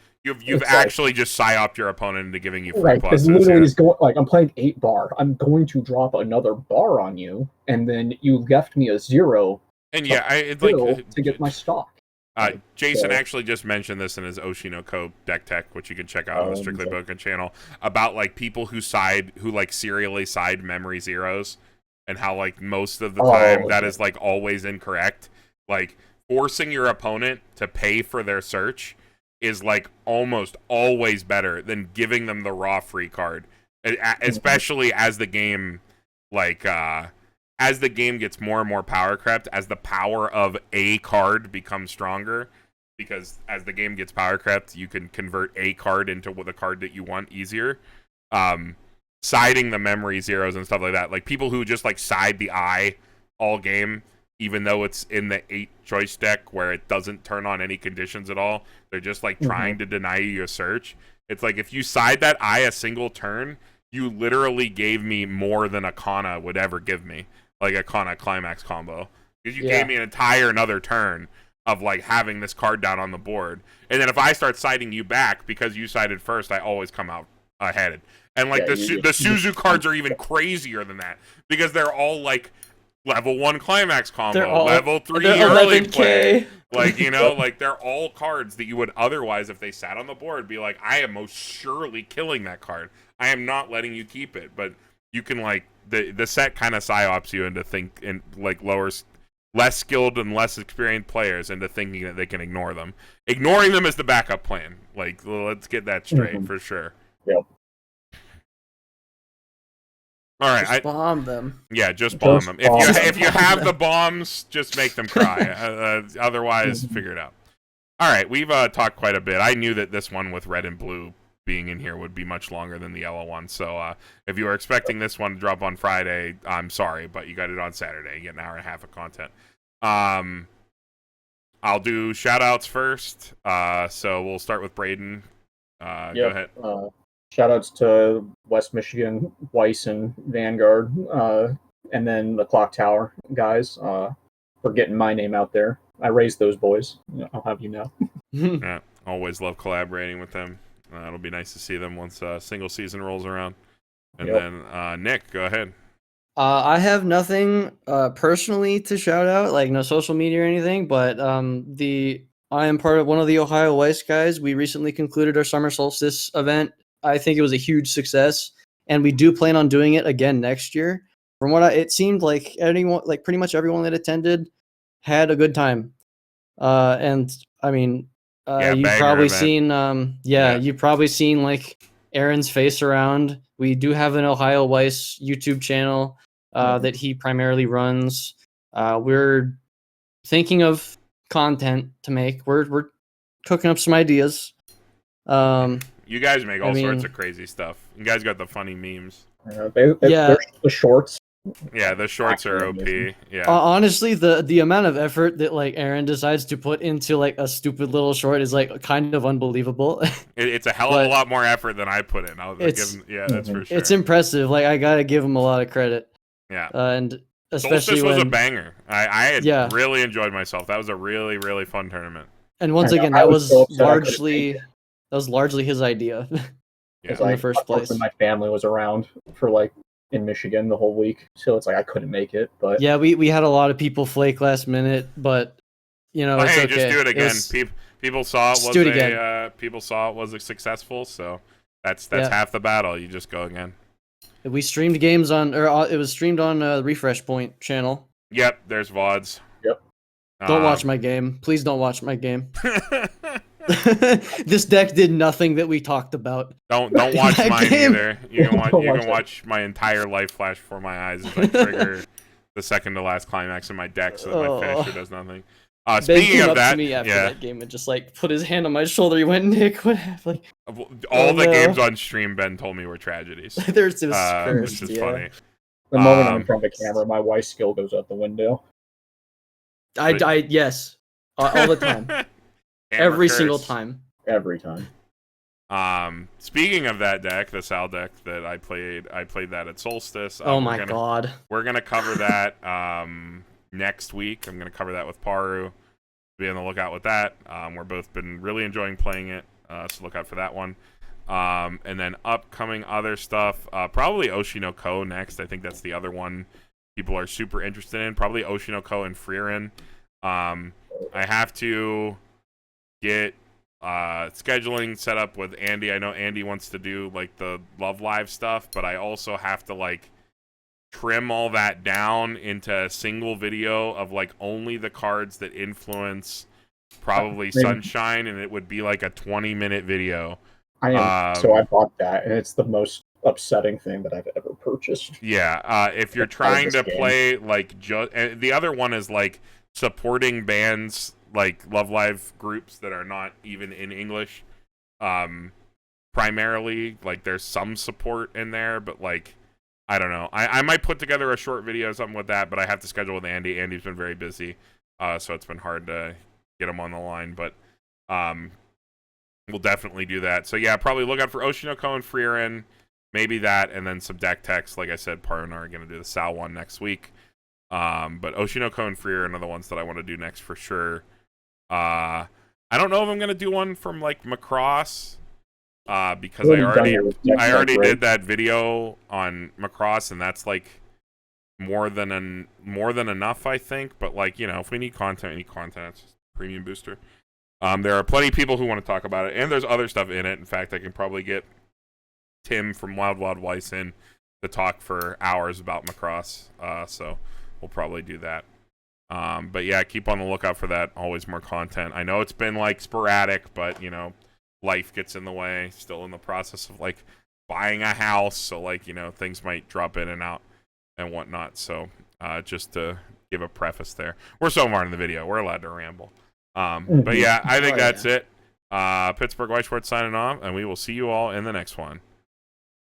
actually just psyoped your opponent into giving you free pluses. It's literally going like I'm playing 8-bar. I'm going to drop another bar on you, and then you left me a 0. And it's like to get my stock. Jason actually just mentioned this in his Oshinoko deck tech, which you can check out on the Strictly Boken channel, about like people who like serially side memory 0s and how like most of the time that is like always incorrect. Like forcing your opponent to pay for their search is like almost always better than giving them the raw free card, especially as the game like as the game gets more and more power crept, as the power of a card becomes stronger, because as the game gets power crept, you can convert a card into the card that you want easier. Siding the memory zeros and stuff like that. Like people who just like side the eye all game, even though it's in the 8 choice deck where it doesn't turn on any conditions at all, they're just like trying to deny you your search. It's like if you side that eye a single turn, you literally gave me more than a Kana would ever give me, like a Kana climax combo, because you gave me an entire another turn of like having this card down on the board. And then if I start siding you back because you sided first, I always come out ahead. And like the Suzu cards are even crazier than that, because they're all like level 1 climax combo, level 3 early play. Like, you know, like they're all cards that you would otherwise, if they sat on the board, be like, I am most surely killing that card. I am not letting you keep it. But you can like the set kind of psyops you into like less skilled and less experienced players into thinking that they can ignore them. Ignoring them is the backup plan. Like, let's get that straight for sure. Yep. All right, just bomb them. Yeah, just bomb them. If you have the bombs, just make them cry. Otherwise, figure it out. All right, we've talked quite a bit. I knew that this one with red and blue being in here would be much longer than the yellow one. So if you were expecting this one to drop on Friday, I'm sorry, but you got it on Saturday. You get an hour and a half of content. I'll do shout-outs first. So we'll start with Brayden. Go ahead. Shoutouts to West Michigan, Weiss, and Vanguard, and then the Clock Tower guys for getting my name out there. I raised those boys. I'll have you know. Yeah, always love collaborating with them. It'll be nice to see them once single season rolls around. And then Nick, go ahead. I have nothing personally to shout out, like no social media or anything, but I am part of one of the Ohio Weiss guys. We recently concluded our summer solstice event. I think it was a huge success, and we do plan on doing it again next year. From what it seemed like, anyone, like pretty much everyone that attended, had a good time. And I mean, you've probably seen, you've probably seen like Aaron's face around. We do have an Ohio Weiss YouTube channel that he primarily runs. We're thinking of content to make. We're cooking up some ideas. You guys make all sorts of crazy stuff. You guys got the funny memes. The shorts. Yeah, the shorts are OP. Yeah. Honestly, the amount of effort that like Aaron decides to put into like a stupid little short is like kind of unbelievable. It's a hell of a lot more effort than I put in. That's for sure. It's impressive. Like I gotta give him a lot of credit. Yeah. And especially Solstice was a banger. I had really enjoyed myself. That was a really, really fun tournament. And once again, that was largely his idea. In the first place. My family was around for like in Michigan the whole week, so it's like I couldn't make it. But yeah, we had a lot of people flake last minute, but you know, it's okay. Just do it again. People saw it people saw it was successful, so that's half the battle. You just go again. We streamed games on, or it was streamed on Refresh Point channel. Yep, there's VODs. Yep. Don't watch my game. Please don't watch my game. This deck did nothing that we talked about. Don't watch mine either. You can watch my entire life flash before my eyes as I trigger the second to last climax in my deck so that my finisher does nothing. Speaking of that, to me after that game and just like put his hand on my shoulder. He went, Nick, what happened? All the games on stream Ben told me were tragedies. There's this cursed, which is funny. The moment I'm in front of the camera, my wife's skill goes out the window. Yes, all the time. Every single time. Every time. Speaking of that deck, the Sal deck that I played that at Solstice. Oh my god. We're gonna cover that next week. I'm gonna cover that with Paru. Be on the lookout with that. We're both been really enjoying playing it, so look out for that one. And then upcoming other stuff, probably Oshinoko next. I think that's the other one people are super interested in. Probably Oshinoko and Freerin. I have to get scheduling set up with Andy. I know Andy wants to do like the Love Live stuff, but I also have to like trim all that down into a single video of like only the cards that influence probably Sunshine, and it would be like a 20-minute video. So I bought that, and it's the most upsetting thing that I've ever purchased. Yeah, if you're trying to play like the other one is like supporting bands like Love Live groups that are not even in English. Primarily, like there's some support in there, but like I don't know. I might put together a short video or something with that, but I have to schedule with Andy. Andy's been very busy, so it's been hard to get him on the line, but we'll definitely do that. So yeah, probably look out for Oshinoko and Frieren, maybe that, and then some deck text. Like I said, Par and I are going to do the Sal one next week. But Oshinoko and Frieren are the ones that I want to do next for sure. I don't know if I'm going to do one from like Macross. Because I already did that video on Macross, and that's like more than enough, I think. But like, you know, if we need content, we need content. It's just a premium booster. There are plenty of people who want to talk about it, and there's other stuff in it. In fact, I can probably get Tim from Wild Wild Weiss in to talk for hours about Macross. So we'll probably do that. But yeah, keep on the lookout for that. Always more content. I know it's been like sporadic, but you know, life gets in the way. Still in the process of like buying a house, so like, you know, things might drop in and out and whatnot. So just to give a preface there, we're so far in the video, we're allowed to ramble. But yeah, I think that's it. Pittsburgh Weiss Schwarz signing off, and we will see you all in the next one.